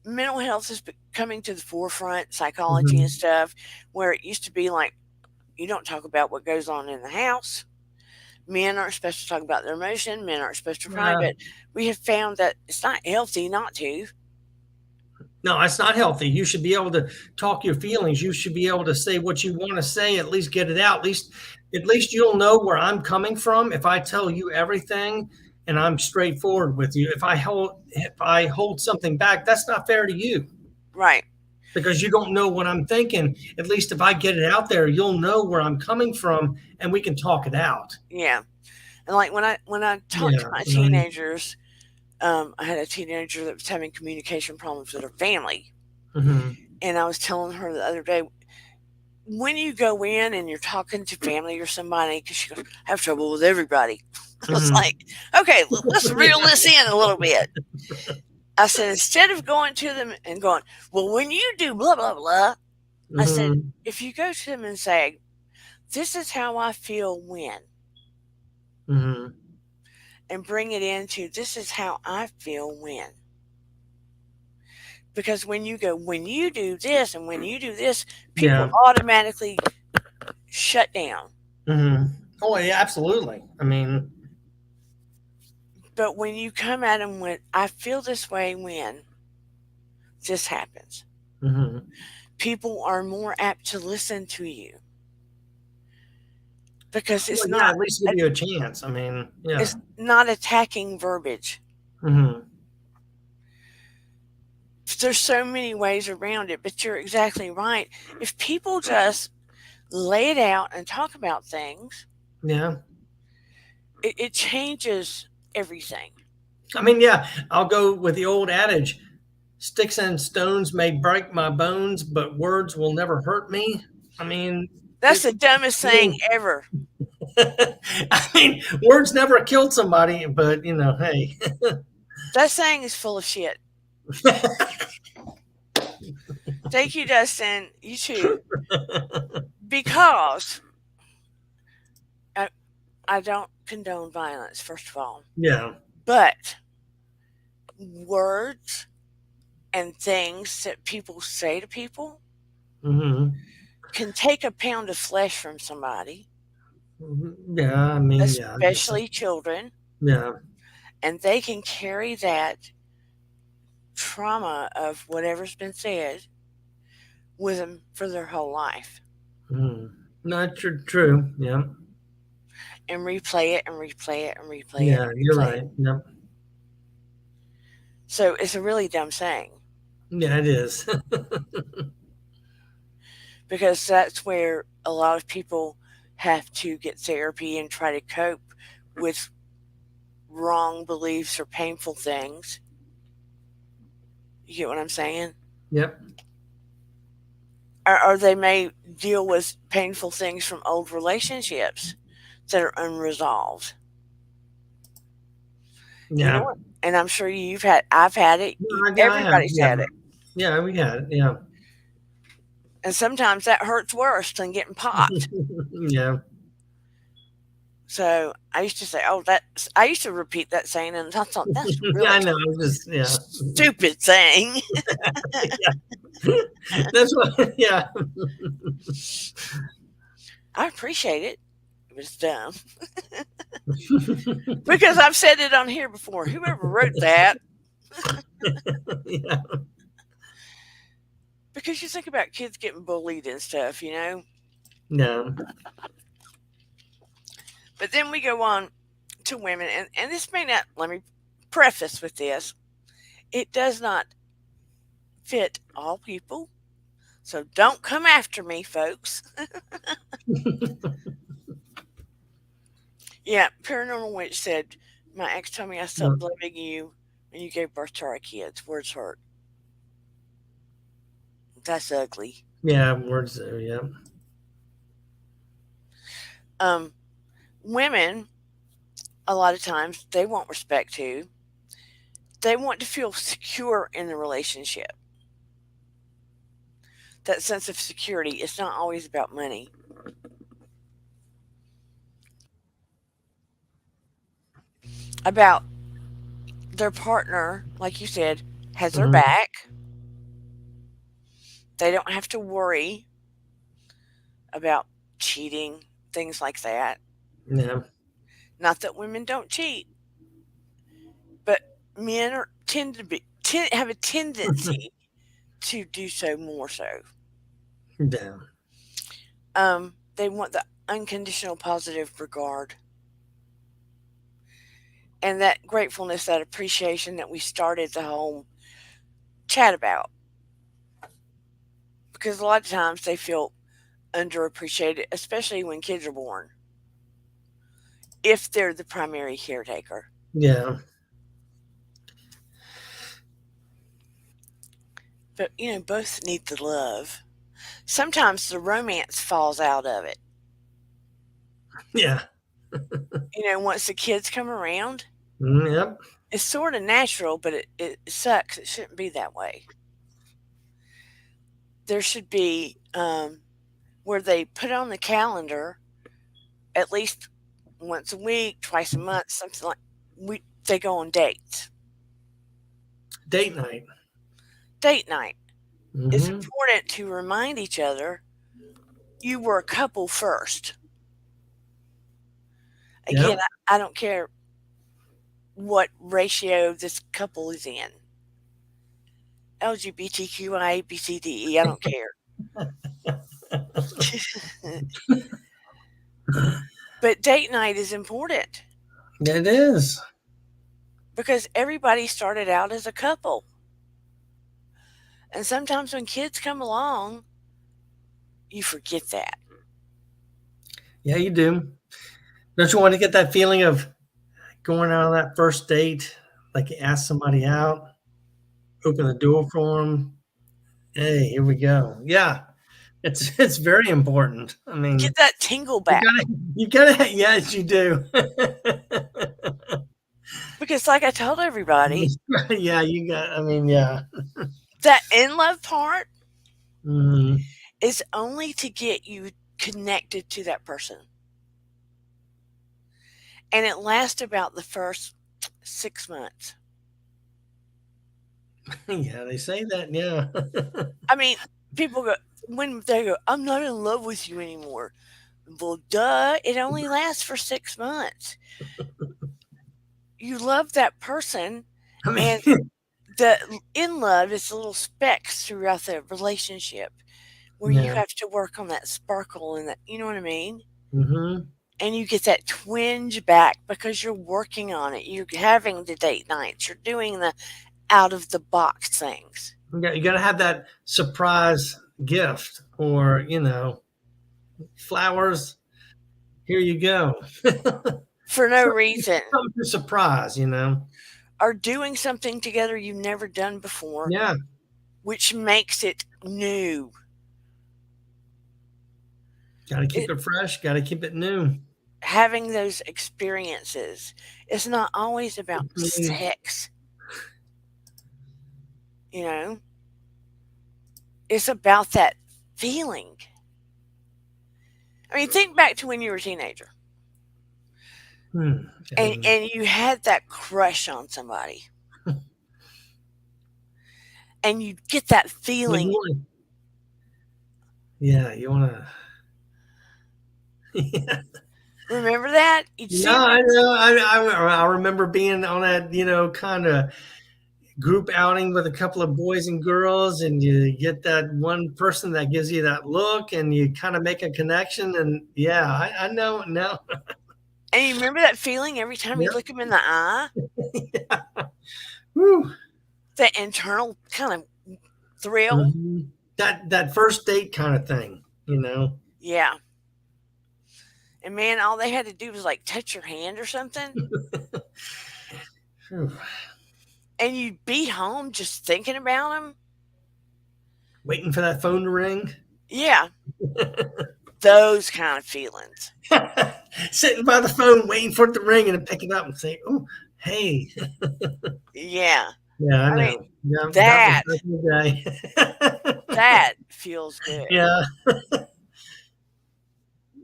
mental health is coming to the forefront, psychology and Hmm. stuff, where it used to be like you don't talk about what goes on in the house. Men aren't supposed to talk about their emotion. Men aren't supposed to cry, Uh, but we have found that it's not healthy not to. No, it's not healthy. You should be able to talk your feelings. You should be able to say what you want to say, at least get it out. At least you'll know where I'm coming from if I tell you everything and I'm straightforward with you. If I hold something back, that's not fair to you Right. because you don't know what I'm thinking. At least if I get it out there, you'll know where I'm coming from and we can talk it out. Yeah. And like when I talk to Yeah. my I mean, teenagers, I had a teenager that was having communication problems with her family, mhm, and I was telling her the other day, when you go in and you're talking to family or somebody, because she goes, I have trouble with everybody. I was mhm. like, okay, let's reel Yeah. this in a little bit. I said, instead of going to them and going, well, when you do blah, blah, blah, I said, Mhm, if you go to them and say, this is how I feel when, mhm. and bring it into this is how I feel when. Because when you go, when you do this and when you do this, people Yeah. automatically shut down. Mhm. Oh, yeah, absolutely. I mean, But when you come at them with, I feel this way when this happens, mhm. people are more apt to listen to you because Well, yeah, at least give you a chance. I mean, yeah. it's not attacking verbiage. Mhm. There's so many ways around it, but you're exactly right. If people just lay it out and talk about things, Yeah. it changes everything. I mean, yeah, I'll go with the old adage, "Sticks and stones may break my bones, but words will never hurt me." I mean, That's the dumbest thing true. ever. I mean, words never killed somebody, but, hey. That saying is full of shit. Thank you, Dustin. You too. Because I, I don't condone violence, first of all. Yeah. But words and things that people say to people Mhm. can take a pound of flesh from somebody, Mhm. Yeah, I mean, yeah, I guess so. especially children, Yeah. and they can carry that trauma of whatever's been said with them for their whole life Mhm. Not true. Yeah. and replay it and replay it and replay it Yeah, and you're replay it. right. Yep. So it's a really dumb saying Yeah, it is. because that's where a lot of people have to get therapy and try to cope with wrong beliefs or painful things. You get what I'm saying? Yep. or they may deal with painful things from old relationships that are unresolved. You know Yeah. what? And I'm sure I've had it. Yeah, I have. Everybody's Yeah. had it. Yeah, we had it. Yeah. And sometimes that hurts worse than getting popped. Yeah. So I used to say, "Oh, that's." I used to repeat that saying, and I thought that's Yeah, really I know. I was just yeah. stupid saying. Yeah. That's what yeah. I appreciate it. It was dumb because I've said it on here before. Whoever wrote that, Yeah. because you think about kids getting bullied and stuff, you know. No. But then we go on to women, and this may not. Let me preface with this: it does not fit all people. So don't come after me, folks. Yeah, Paranormal Witch said, my ex told me I No. stopped loving you when you gave birth to our kids. Words hurt. That's ugly. Yeah, words there, yeah. Um, Women, a lot of times, they want respect too. They want to feel secure in the relationship. That sense of security, it's not always about money. About their partner, like you said, has their Mhm. back. They don't have to worry about cheating, things like that. Yeah. Not that women don't cheat, but tend to have a tendency to do so more so. Yeah. They want the unconditional positive regard and that gratefulness, that appreciation that we started the whole chat about. Because a lot of times they feel underappreciated, especially when kids are born, if they're the primary caretaker. Yeah. But, both need the love. Sometimes the romance falls out of it. Yeah. Once the kids come around, Yep. it's sort of natural, but it sucks. It shouldn't be that way. There should be where they put on the calendar at least once a week, twice a month, something like they go on dates. Date night. Date night. It's Mhm. important to remind each other you were a couple first. Again, Yep. I don't care what ratio this couple is in. LGBTQI, ABCDE, I don't care. But date night is important It is. because everybody started out as a couple. And sometimes when kids come along, you forget that. Yeah, you do. Don't you want to get that feeling of going out on that first date, like you ask somebody out, open the door for them? Hey, here we go. Yeah, it's very important. I Get mean, that tingle you back. gotta yes, you do. Because, like I told everybody, Yeah, you got I mean, yeah. that in love part Mhm. is only to get you connected to that person. And it lasts about the first 6 months. Yeah, they say that, yeah. I mean, people go, when they go, I'm not in love with you anymore. Well, duh, it only lasts for 6 months. You love that person, I and mean the in love is little specks throughout the relationship where you yeah. have to work on that sparkle and that, you know what I mean? Mhm. And you get that twinge back because you're working on it. You're having the date nights. You're doing the out of the box things Yeah, you gotta have that surprise gift or, flowers, here you go. for no Something reason, something to surprise, you know? or doing something together you've never done before, Yeah, which makes it new. Got to It, keep it fresh. Got to keep it new. having those experiences, it's not always about Mm, sex, you know, it's about that feeling. I mean, think back to when you were a teenager hmm. and you had that crush on somebody and you get that Well, feeling. you want to, yeah, you want to. Yeah. Remember that? You'd No, see them. I know. I remember being on that, kind of group outing with a couple of boys and girls, and you get that one person that gives you that look, and you kind of make a connection. And yeah, I know now. And you remember that feeling every time you Yep. look them in the eye? Whew. That internal kind of thrill? Mhm. That first date kind of thing. Yeah. And man, all they had to do was like touch your hand or something, Phew. and you'd be home just thinking about them. Waiting for that phone to ring. Yeah, those kind of feelings. Sitting by the phone waiting for it to ring and then pick it up and say, "Oh, hey." Yeah. Yeah, I I mean, know. Yeah, that was that back in the day. that feels good. Yeah.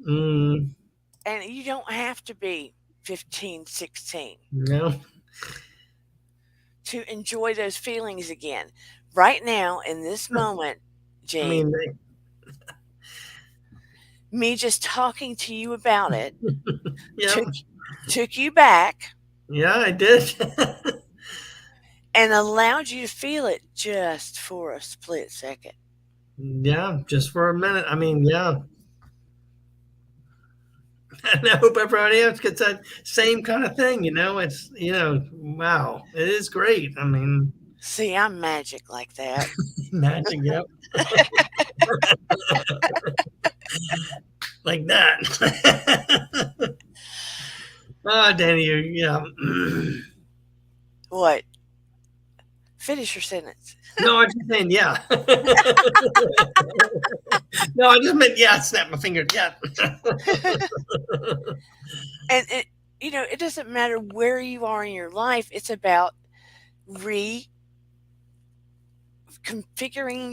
Mm, And you don't have to be 15, 16 no. to enjoy those feelings again. Right now, in this moment, I Gene, mean, me just talking to you about it yeah, took took you back yeah, I did. and allowed you to feel it just for a split second. Yeah, just for a minute. I mean, yeah. And I hope everybody else gets that same kind of thing. Wow, it is great. I mean, See, I'm magic like that. magic, yep, like that. Oh, Danny, yeah. What? Finish your sentence. No, I'm just saying, yeah. No, I just meant, yeah, snap my finger, yeah. And it doesn't matter where you are in your life. It's about reconfiguring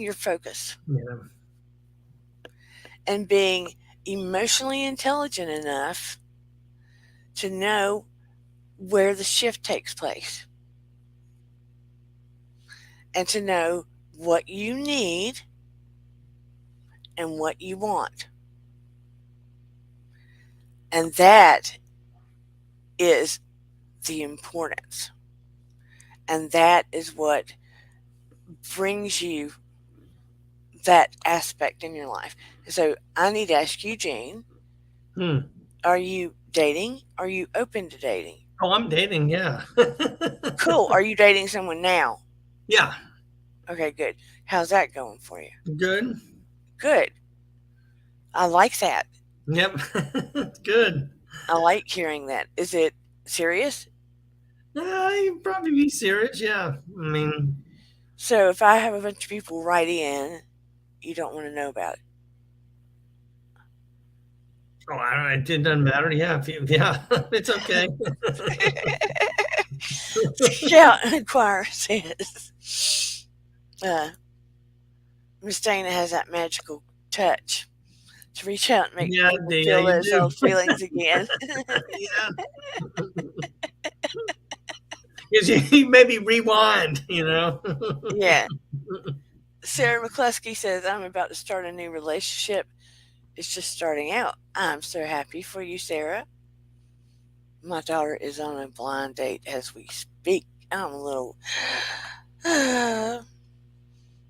your focus Yeah. and being emotionally intelligent enough to know where the shift takes place and to know what you need and what you want. And that is the importance. And that is what brings you that aspect in your life. So I need to ask you, Jane, Hmm. are you dating? Are you open to dating? Oh, I'm dating, yeah. Cool. Are you dating someone now? Yeah, Okay, good. How's that going for you? good. Good. I like that. Yep, good. I like hearing that. Is it serious? You'd probably be serious, yeah. I mean, So if I have a bunch of people write in, you don't want to know about oh, it doesn't matter. Yeah, yeah, it's okay. it. Shout and inquire says, uh, Miss Dana has that magical touch to reach out and make Yeah, people yeah, feel you those do. old feelings again. Yeah, because you maybe rewind. Yeah. Sarah McCluskey says, I'm about to start a new relationship. It's just starting out. I'm so happy for you, Sarah. My daughter is on a blind date as we speak. I'm a little,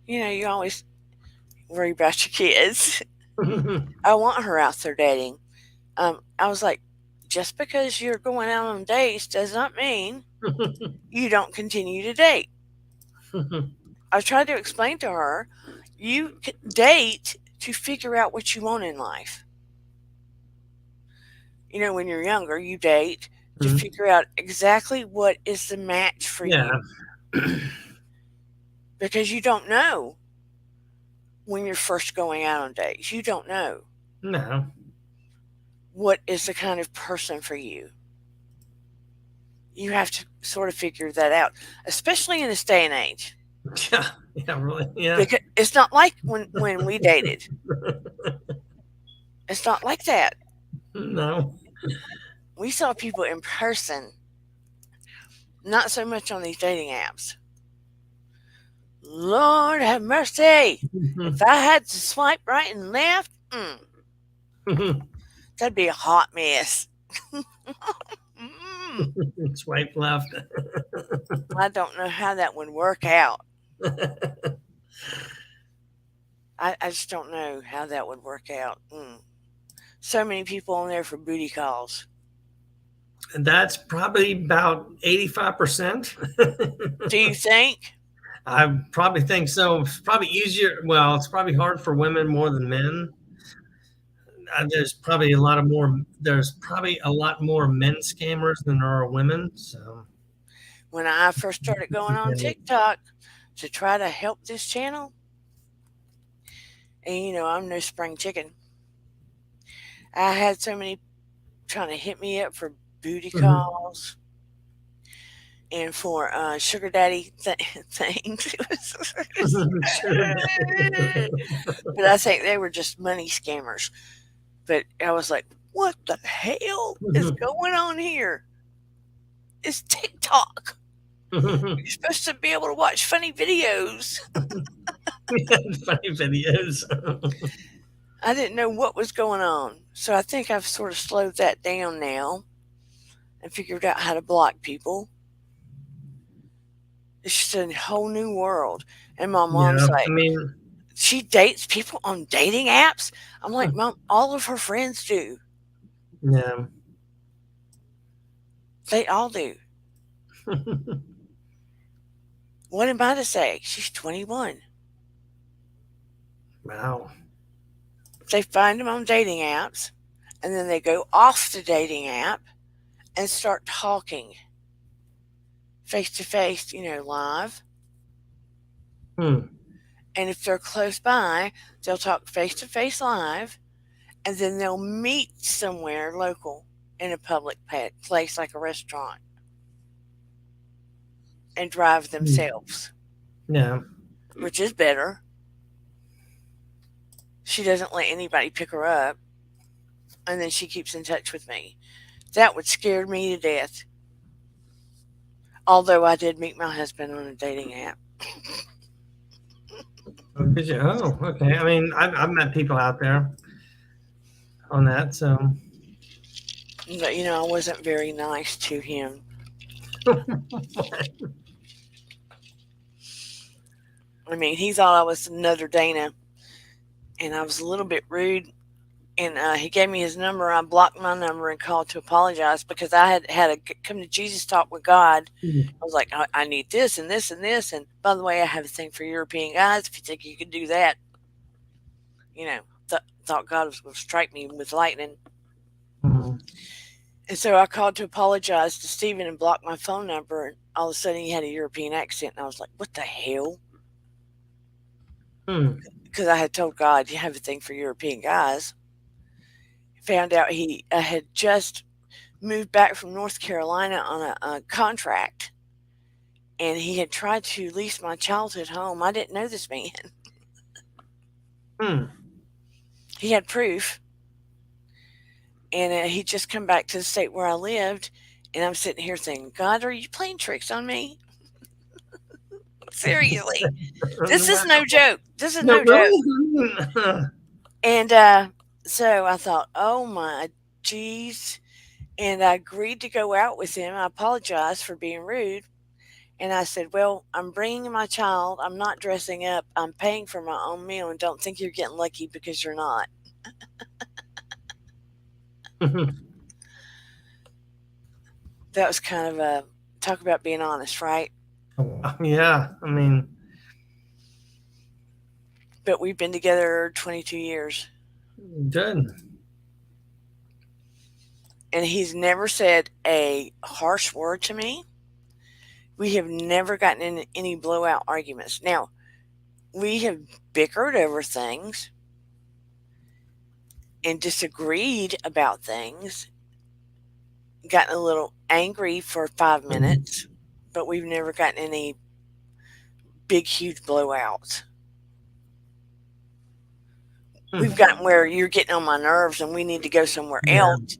you always worry about your kids. I want her out there dating. I was like, just because you're going out on dates does not mean you don't continue to date. I tried to explain to her, you date to figure out what you want in life. When you're younger, you date to figure out exactly what is the match for Yeah, you because you don't know when you're first going out on dates. You don't know. no, what is the kind of person for you. You have to sort of figure that out, especially in this day and age. Yeah, yeah, really, yeah. Because it's not like when we dated. It's not like that. No. We saw people in person, not so much on these dating apps. Lord have mercy. If I had to swipe right and left, that'd be a hot mess. Mm, Swipe left. I don't know how that would work out. I just don't know how that would work out. So many people on there for booty calls. And that's probably about 85%. Do you think? I probably think so. It's probably easier. Well, it's probably hard for women more than men. There's probably a lot more men scammers than there are women. So When I first started going on TikTok to try to help this channel, and I'm no spring chicken, I had so many trying to hit me up for booty Mhm. calls and for sugar daddy things. Sure. But I think they were just money scammers. But I was like, what the hell is going on here? It's TikTok. You're supposed to be able to watch funny videos. Funny videos. I didn't know what was going on. So I think I've sort of slowed that down now and figured out how to block people. It's just a whole new world. And my mom's Yeah, I like, mean, she dates people on dating apps. I'm like, Mom, all of her friends do. yeah. They all do. What am I to say? She's 21. Wow. They find them on dating apps, and then they go off the dating app and start talking face to face, live. Hmm. And if they're close by, they'll talk face to face live, and then they'll meet somewhere local in a public place like a restaurant and drive themselves, Yeah. which is better. She doesn't let anybody pick her up, and then she keeps in touch with me. That would scare me to death. Although I did meet my husband on a dating app. Oh, did you? Oh, okay. I mean, I've met people out there on that. So, But, I wasn't very nice to him. I mean, he thought I was another Dana, and I was a little bit rude. And he gave me his number. I blocked my number and called to apologize because I had a come to Jesus talk with God. I was like, I need this and this and this. And by the way, I have a thing for European guys. If you think you could do that, thought God was going to strike me with lightning. Mhm. And so I called to apologize to Stephen and blocked my phone number. And all of a sudden, he had a European accent. And I was like, what the hell? Hmm. Because I had told God, you have a thing for European guys. Found out he had just moved back from North Carolina on a contract. And he had tried to lease my childhood home. I didn't know this man. Hmm. He had proof. And he'd just come back to the state where I lived. And I'm sitting here thinking, God, are you playing tricks on me? Seriously. This is no joke. This is No, no joke. really? And so I thought, oh my geez. And I agreed to go out with him. I apologized for being rude. And I said, well, I'm bringing my child. I'm not dressing up. I'm paying for my own meal. And don't think you're getting lucky because you're not. That was kind of a talk about being honest, right? Yeah, I mean, But we've been together 22 years. good. And he's never said a harsh word to me. We have never gotten in any blowout arguments. Now, we have bickered over things. and disagreed about things, gotten a little angry for 5 minutes, but we've never gotten any big, huge blowouts. We've gotten where you're getting on my nerves and we need to go somewhere Yeah. else.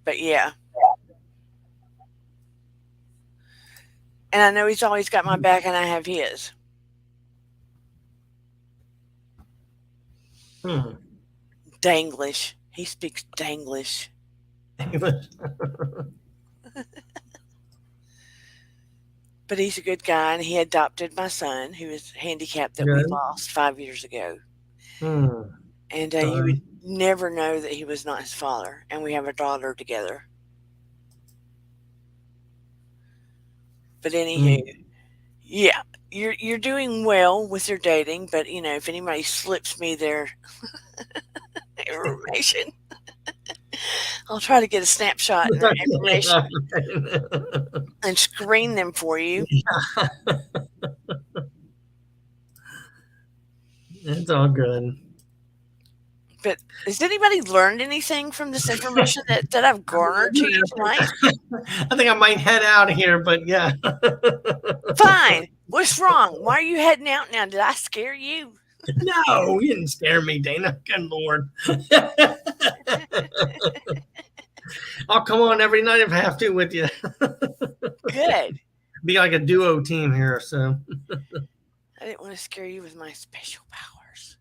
But yeah. And I know he's always got my back and I have his. Hmm. Danglish. He speaks Danglish. English. But he's a good guy and he adopted my son who is handicapped that we Good. lost 5 years ago. Hmm. And you would Darn. never know that he was not his father. And we have a daughter together. But anywho, Hmm. yeah, you're doing well with your dating. But if anybody slips me their information, I'll try to get a snapshot and their information and screen them for you. It's all good. But has anybody learned anything from this information that I've garnered to you tonight? I think I might head out of here, but yeah. Fine. What's wrong? Why are you heading out now? Did I scare you? No, you didn't scare me, Dana. Good Lord. I'll come on every night if I have to with you. Good. Be like a duo team here. So I didn't want to scare you with my special powers.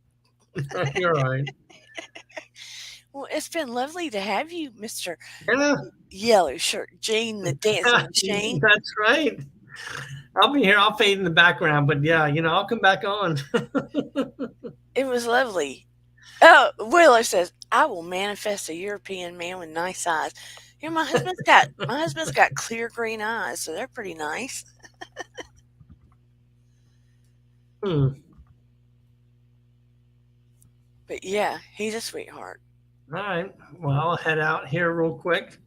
you're right. Well, it's been lovely to have you, Mr. Yeah, Yellow Shirt Gene, the dancing machine. that's right. I'll be here. I'll fade in the background, but yeah, I'll come back on. It was lovely. Oh, Willow says, I will manifest a European man with nice eyes. My husband's got clear green eyes, so they're pretty nice. Hmm. But yeah, he's a sweetheart. All right. Well, I'll head out here real quick.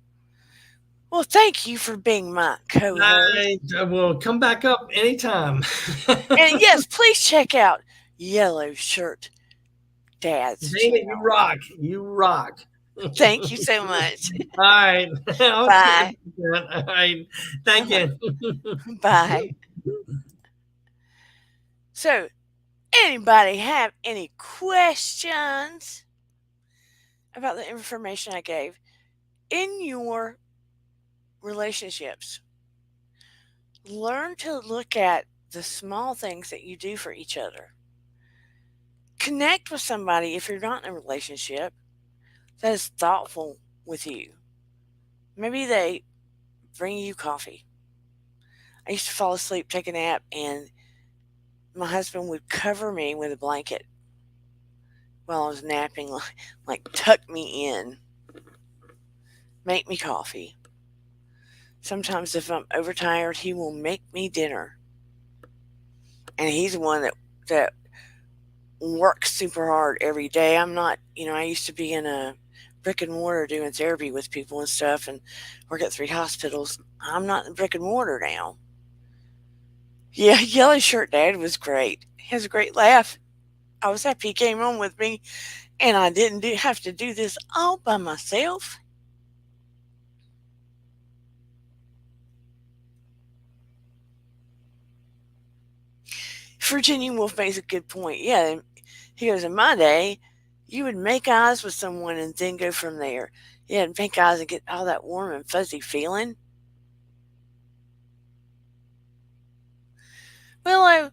Well, thank you for being my co-host. I will come back up anytime. And yes, please check out Yellow Shirt Dad's Dana, you channel. rock. You rock. Thank you so much. All right. Bye. All right. Thank you. Bye. So, anybody have any questions about the information I gave? In your relationships, learn to look at the small things that you do for each other. Connect with somebody if you're not in a relationship that is thoughtful with you. Maybe they bring you coffee. I used to fall asleep, take a nap, and my husband would cover me with a blanket while I was napping, like tuck me in, make me coffee. Sometimes if I'm overtired, he will make me dinner. And he's the one that works super hard every day. I'm not, I used to be in a brick and mortar doing therapy with people and stuff and work at 3 hospitals. I'm not in brick and mortar now. Yeah, Yellow Shirt Dad was great. He has a great laugh. I was happy he came on with me and I didn't have to do this all by myself. Virginia Wolf makes a good point. Yeah, he goes, in my day, you would make eyes with someone and then go from there. Yeah, and make eyes and get all that warm and fuzzy feeling. Willow,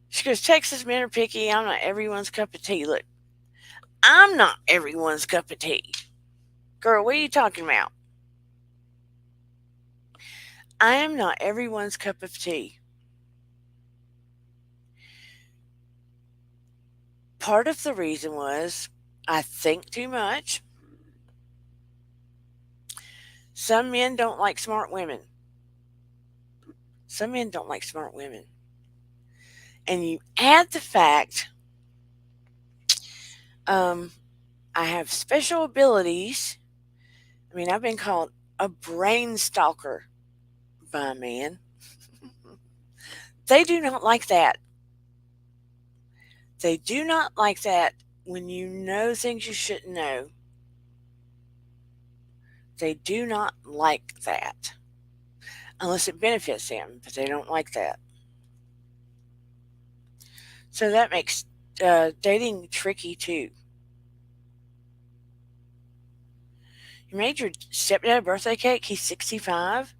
she goes, Texas men are picky. I'm not everyone's cup of tea. Look, I'm not everyone's cup of tea. Girl, what are you talking about? I am not everyone's cup of tea. Part of the reason was I think too much. Some men don't like smart women. Some men don't like smart women. And you add the fact I have special abilities. I mean, I've been called a brain stalker by a man. They do not like that. They do not like that when you know things you shouldn't know, they do not like that unless it benefits them, but they don't like that. So that makes dating tricky too. You made your stepdad a birthday cake. He's 65.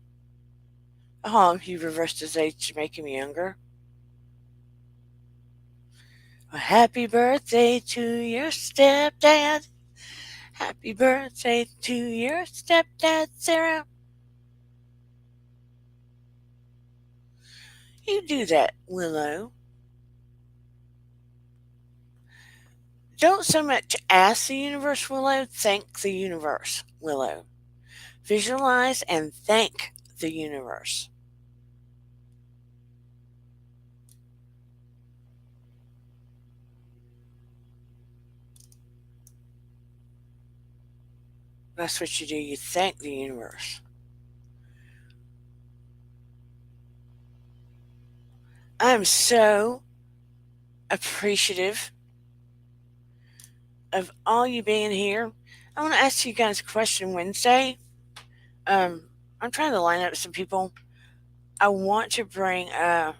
Oh, you reversed his age to make him younger. Well, happy birthday to your stepdad. Happy birthday to your stepdad, Sarah. You do that, Willow. Don't so much ask the universe, Willow. Thank the universe, Willow. Visualize and thank the universe. That's what you do. You thank the universe. I am so appreciative of all you being here. I want to ask you guys a question Wednesday. Um, I'm trying to line up some people. I want to bring. I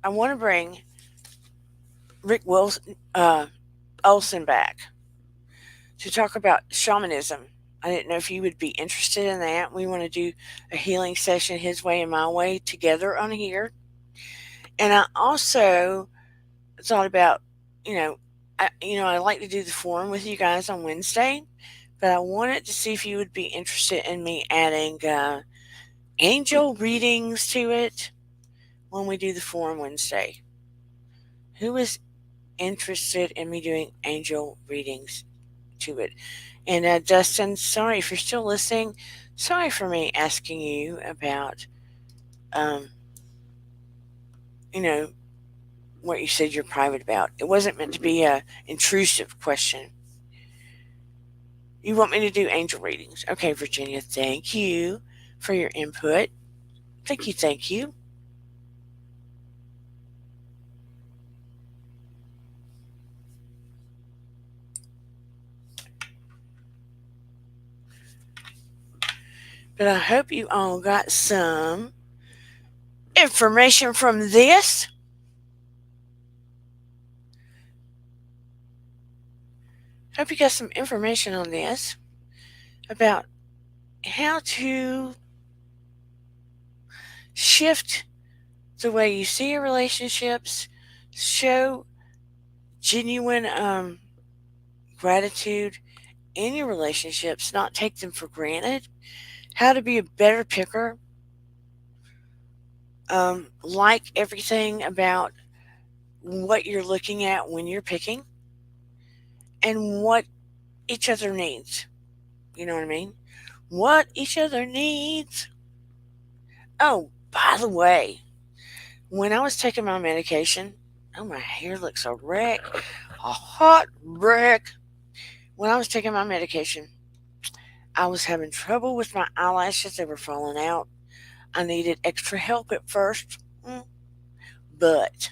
want to bring Rick Wilson, Olson back to talk about shamanism. I didn't know if you would be interested in that. We want to do a healing session his way and my way together on here. And I also thought about, you know, I like to do the forum with you guys on Wednesday, but I wanted to see if you would be interested in me adding angel readings to it when we do the forum Wednesday. Who is interested in me doing angel readings to it? And Dustin, sorry if you're still listening. Sorry for me asking you about, um, you know, what you said you're private about. It wasn't meant to be a intrusive question. You want me to do angel readings? Okay, Virginia, thank you for your input. Thank you, thank you. But I hope you all got some information from this. Hope you got some information on this about how to shift the way you see your relationships, show genuine gratitude in your relationships, not take them for granted, how to be a better picker, like everything about what you're looking at when you're picking, and what each other needs. You know what I mean? What each other needs. Oh, by the way, when I was taking my medication, oh, my hair looks a wreck, a hot wreck. When I was taking my medication, I was having trouble with my eyelashes. They were falling out. I needed extra help at first, but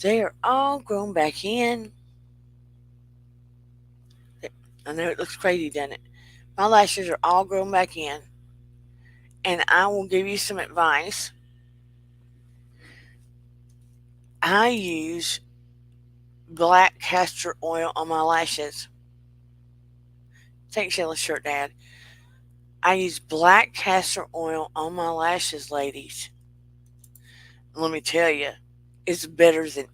they are all grown back in. I know it looks crazy, doesn't it? My lashes are all grown back in. And I will give you some advice. I use black castor oil on my lashes. Thanks, Yellow Shirt Dad. I use black castor oil on my lashes, ladies. Let me tell you, it's better than,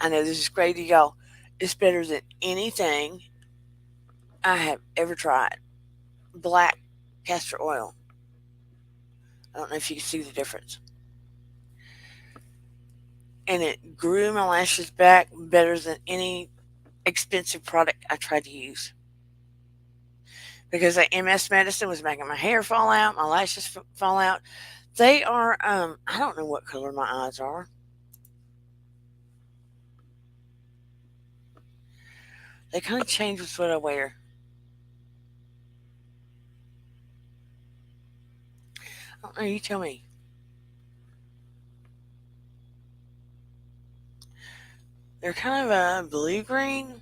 I know this is crazy, y'all. It's better than anything I have ever tried. Black castor oil. I don't know if you can see the difference. And it grew my lashes back better than any expensive product I tried to use. Because the MS medicine was making my hair fall out, my lashes fall out. They are, I don't know what color my eyes are. They kind of change with what I wear. I don't know, you tell me. They're kind of a blue green.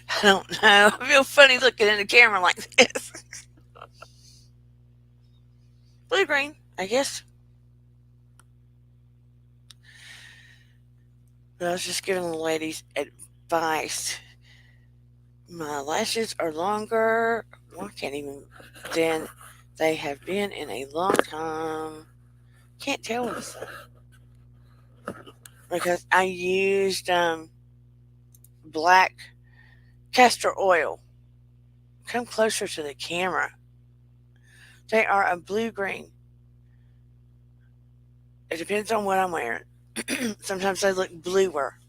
I don't know. I feel funny looking in the camera like this. Blue green, I guess. But I was just giving the ladies advice. My lashes are longer. Well, I can't even. Than they have been in a long time. Can't tell what it's because I used black castor oil. Come closer to the camera. They are a blue green. It depends on what I'm wearing. Sometimes they look bluer.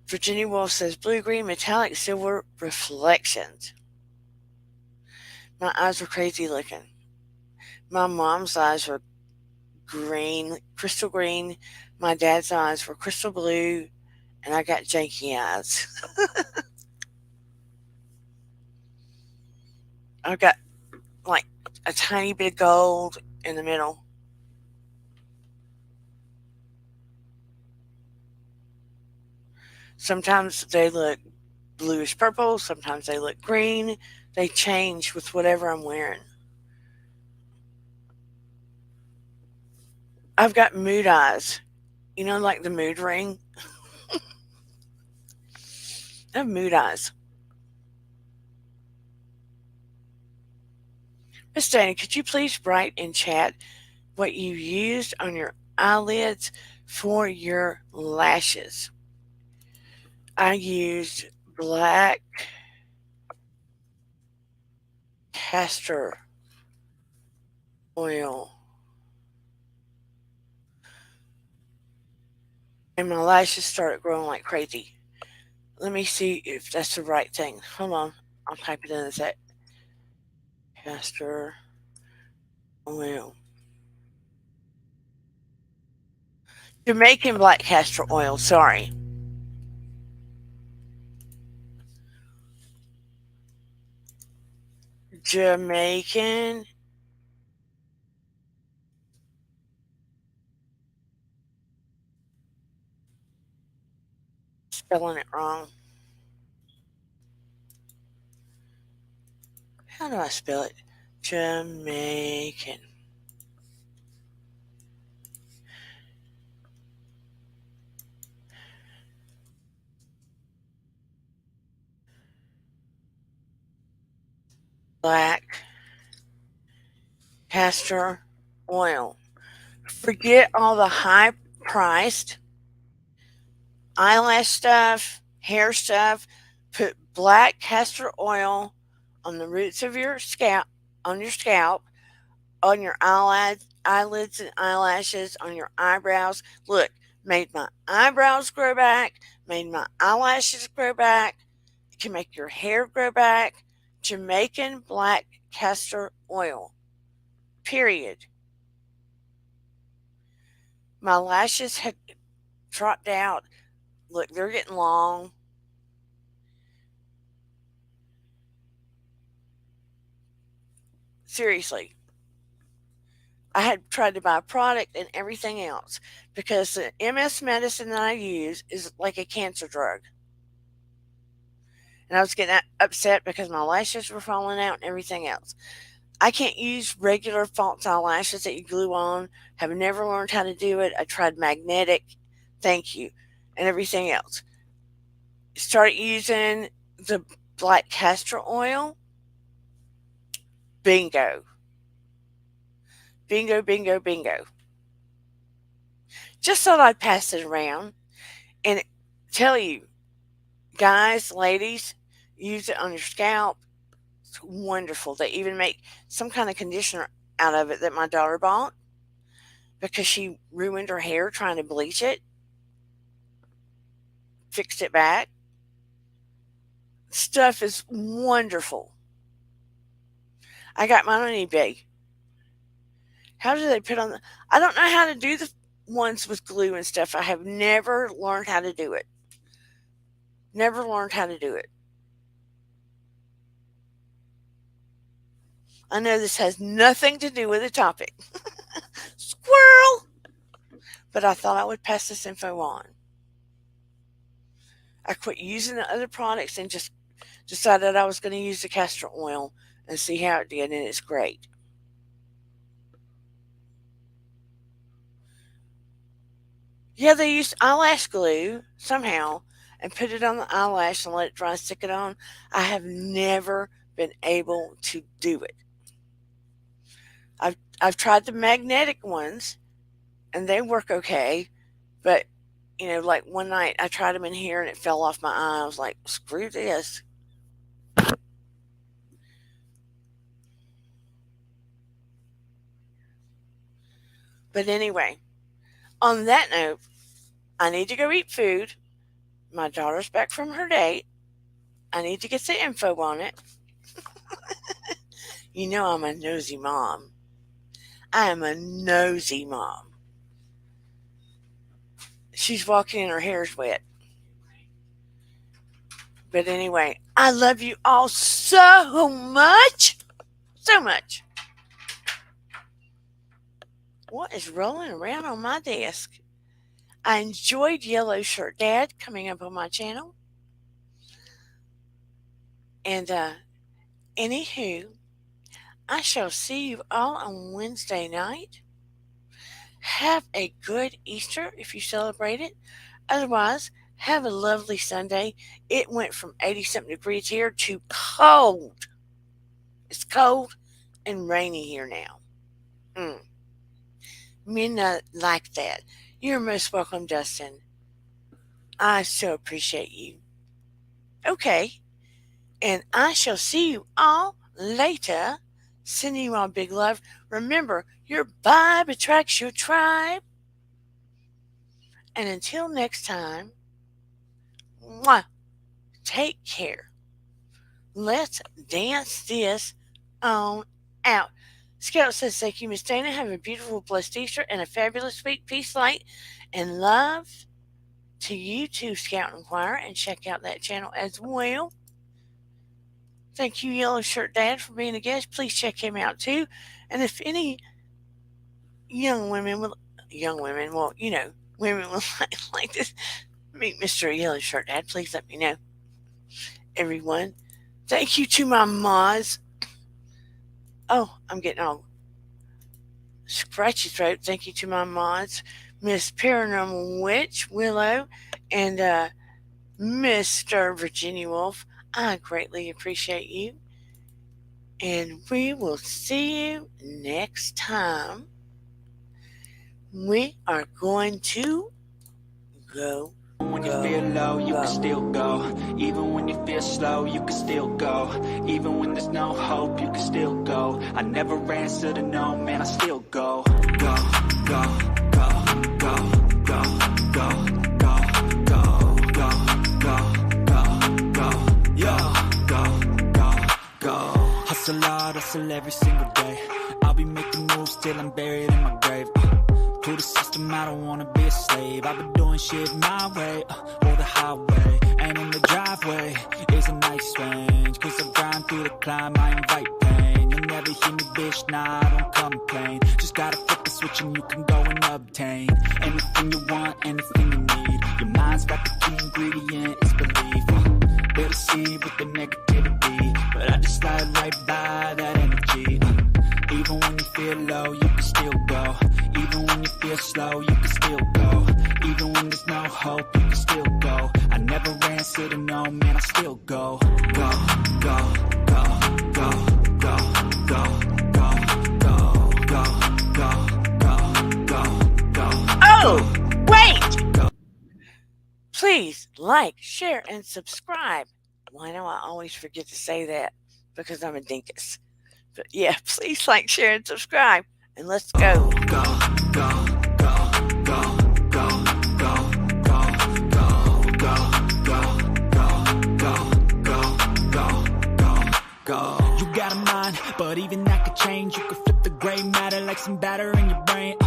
Virginia Woolf says blue green metallic silver reflections. My eyes were crazy looking. My mom's eyes were green, crystal green. My dad's eyes were crystal blue, and I got janky eyes. I've got like a tiny bit of gold in the middle. Sometimes they look bluish purple, sometimes they look green. They change with whatever I'm wearing. I've got mood eyes. You know, like the mood ring? I have mood eyes. Miss Dana, could you please write in chat what you used on your eyelids for your lashes? I used black castor oil. And my lashes started growing like crazy. Let me see if that's the right thing. Hold on. I'll type it in a sec. Castor oil. Jamaican black castor oil, sorry. Jamaican. Spelling it wrong. How do I spell it? Jamaican. Black castor oil. Forget all the high priced eyelash stuff, hair stuff. Put black castor oil on the roots of your scalp, on your scalp, on your eyelids and eyelashes, on your eyebrows. Look, made my eyebrows grow back, made my eyelashes grow back. It can make your hair grow back. Jamaican black castor oil. Period. My lashes had dropped out. Look, they're getting long. Seriously. I had tried to buy a product and everything else because the MS medicine that I use is like a cancer drug. And I was getting upset because my lashes were falling out and everything else. I can't use regular false eyelashes that you glue on. Have never learned how to do it. I tried magnetic, thank you, and everything else. Started using the black castor oil. Bingo. Bingo, bingo, bingo. Just thought I'd pass it around and tell you, guys, ladies, use it on your scalp. It's wonderful. They even make some kind of conditioner out of it that my daughter bought because she ruined her hair trying to bleach it, fixed it back. Stuff is wonderful. I got mine on eBay. How do they put on the. I don't know how to do the ones with glue and stuff. I have never learned how to do it. Never learned how to do it. I know this has nothing to do with the topic. Squirrel! But I thought I would pass this info on. I quit using the other products and just decided I was going to use the castor oil and see how it did, and it's great. Yeah, they used eyelash glue somehow and put it on the eyelash and let it dry, stick it on. I have never been able to do it. I've tried the magnetic ones and they work okay, but like one night I tried them in here and it fell off my eye. I was like, screw this. But anyway, on that note, I need to go eat food. My daughter's back from her date. I need to get the info on it. I'm a nosy mom. I am a nosy mom. She's walking and her hair's wet. But anyway, I love you all so much. So much. What is rolling around on my desk? I enjoyed Yellow Shirt Dad coming up on my channel. And anywho, I shall see you all on Wednesday night. Have a good Easter if you celebrate it. Otherwise, have a lovely Sunday. It went from 80-something degrees here to cold. It's cold and rainy here now. Men not like that. You're most welcome, Dustin. I so appreciate you. Okay. And I shall see you all later. Sending you all big love. Remember, your vibe attracts your tribe. And until next time, take care. Let's dance this on out. Scout says, thank you, Miss Dana. Have a beautiful, blessed Easter and a fabulous week. Peace, light, and love to you too, Scout and Choir. And check out that channel as well. Thank you, Yellow Shirt Dad, for being a guest. Please check him out too. And if any women would like to meet Mr. Yellow Shirt Dad, please let me know. Everyone, thank you to my mods. Oh, I'm getting all scratchy throat. Thank you to my mods, Miss Paranormal Witch, Willow, and Mr. Virginia Wolf. I greatly appreciate you. And we will see you next time. We are going to go. When you feel low, you can still go. Even when you feel slow, you can still go. Even when there's no hope, you can still go. I never answer to no, man, I still go. Go, go, go, go, go, go, go, go, go, go, go, go, go. Hustle hard, hustle every single day. I'll be making moves till I'm buried in my grave. To the system, I don't wanna be a slave. I've been doing shit my way, or the highway. And in the driveway is a nice range. Cause I grind through the climb, I invite pain. You'll never hear me, bitch, nah, I don't complain. Just gotta flip the switch and you can go and obtain anything you want, anything you need. Your mind's got the key ingredient, it's belief. They'll deceive with the negativity, but I just slide right by that energy. Even when you feel low, you can still go. Even when you feel slow, you can still go. Even when there's no hope, you can still go. I never answer to no, man, I still go. Go, go, go, go, go, go, go, go, go, go, go, go, go. Oh, wait! Please like, share, and subscribe. Why do I always forget to say that? Because I'm a dinkus. But yeah, please like, share, and subscribe. And let's go. Go, go, go, go, go, go, go, go, go, go, go, go, go, go, go. You got a mind, but even that could change. You could flip the gray matter like some batter in your brain.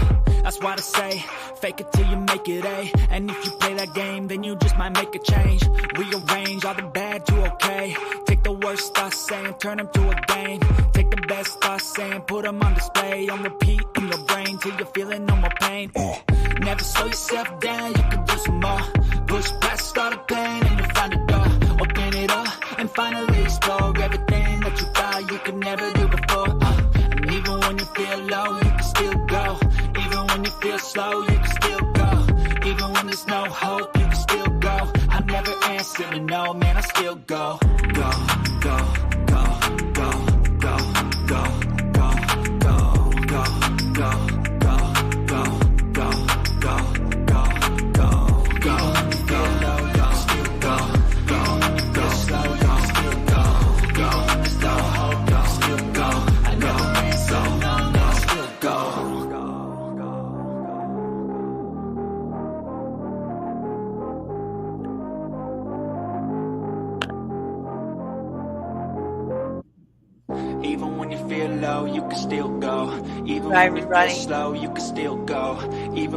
I That's why I say, fake it till you make it A. And if you play that game, then you just might make a change. Rearrange all the bad to okay. Take the worst thoughts saying, turn them to a game. Take the best thoughts saying, put them on display. On repeat in your brain till you're feeling no more pain. Never slow yourself down, you can do some more. Push past all the pain and you'll find a door. Open it up and finally explore everything that you thought you could never do before. And even when you feel low, you can still go. Even when you feel slow, you can still go. Even when there's no hope, you can still go. I never answer to no, man, I still go. Go, go, go, go, go, go, go, go, go, go, go, go, go, go, go, go, go, still go, go, go, slow, go, still go, go, slow, hope, go, still go. I never answer no, no, still go. Even when you feel low, you can still go. Even Bye, when you feel everybody. slow, you can still go. Even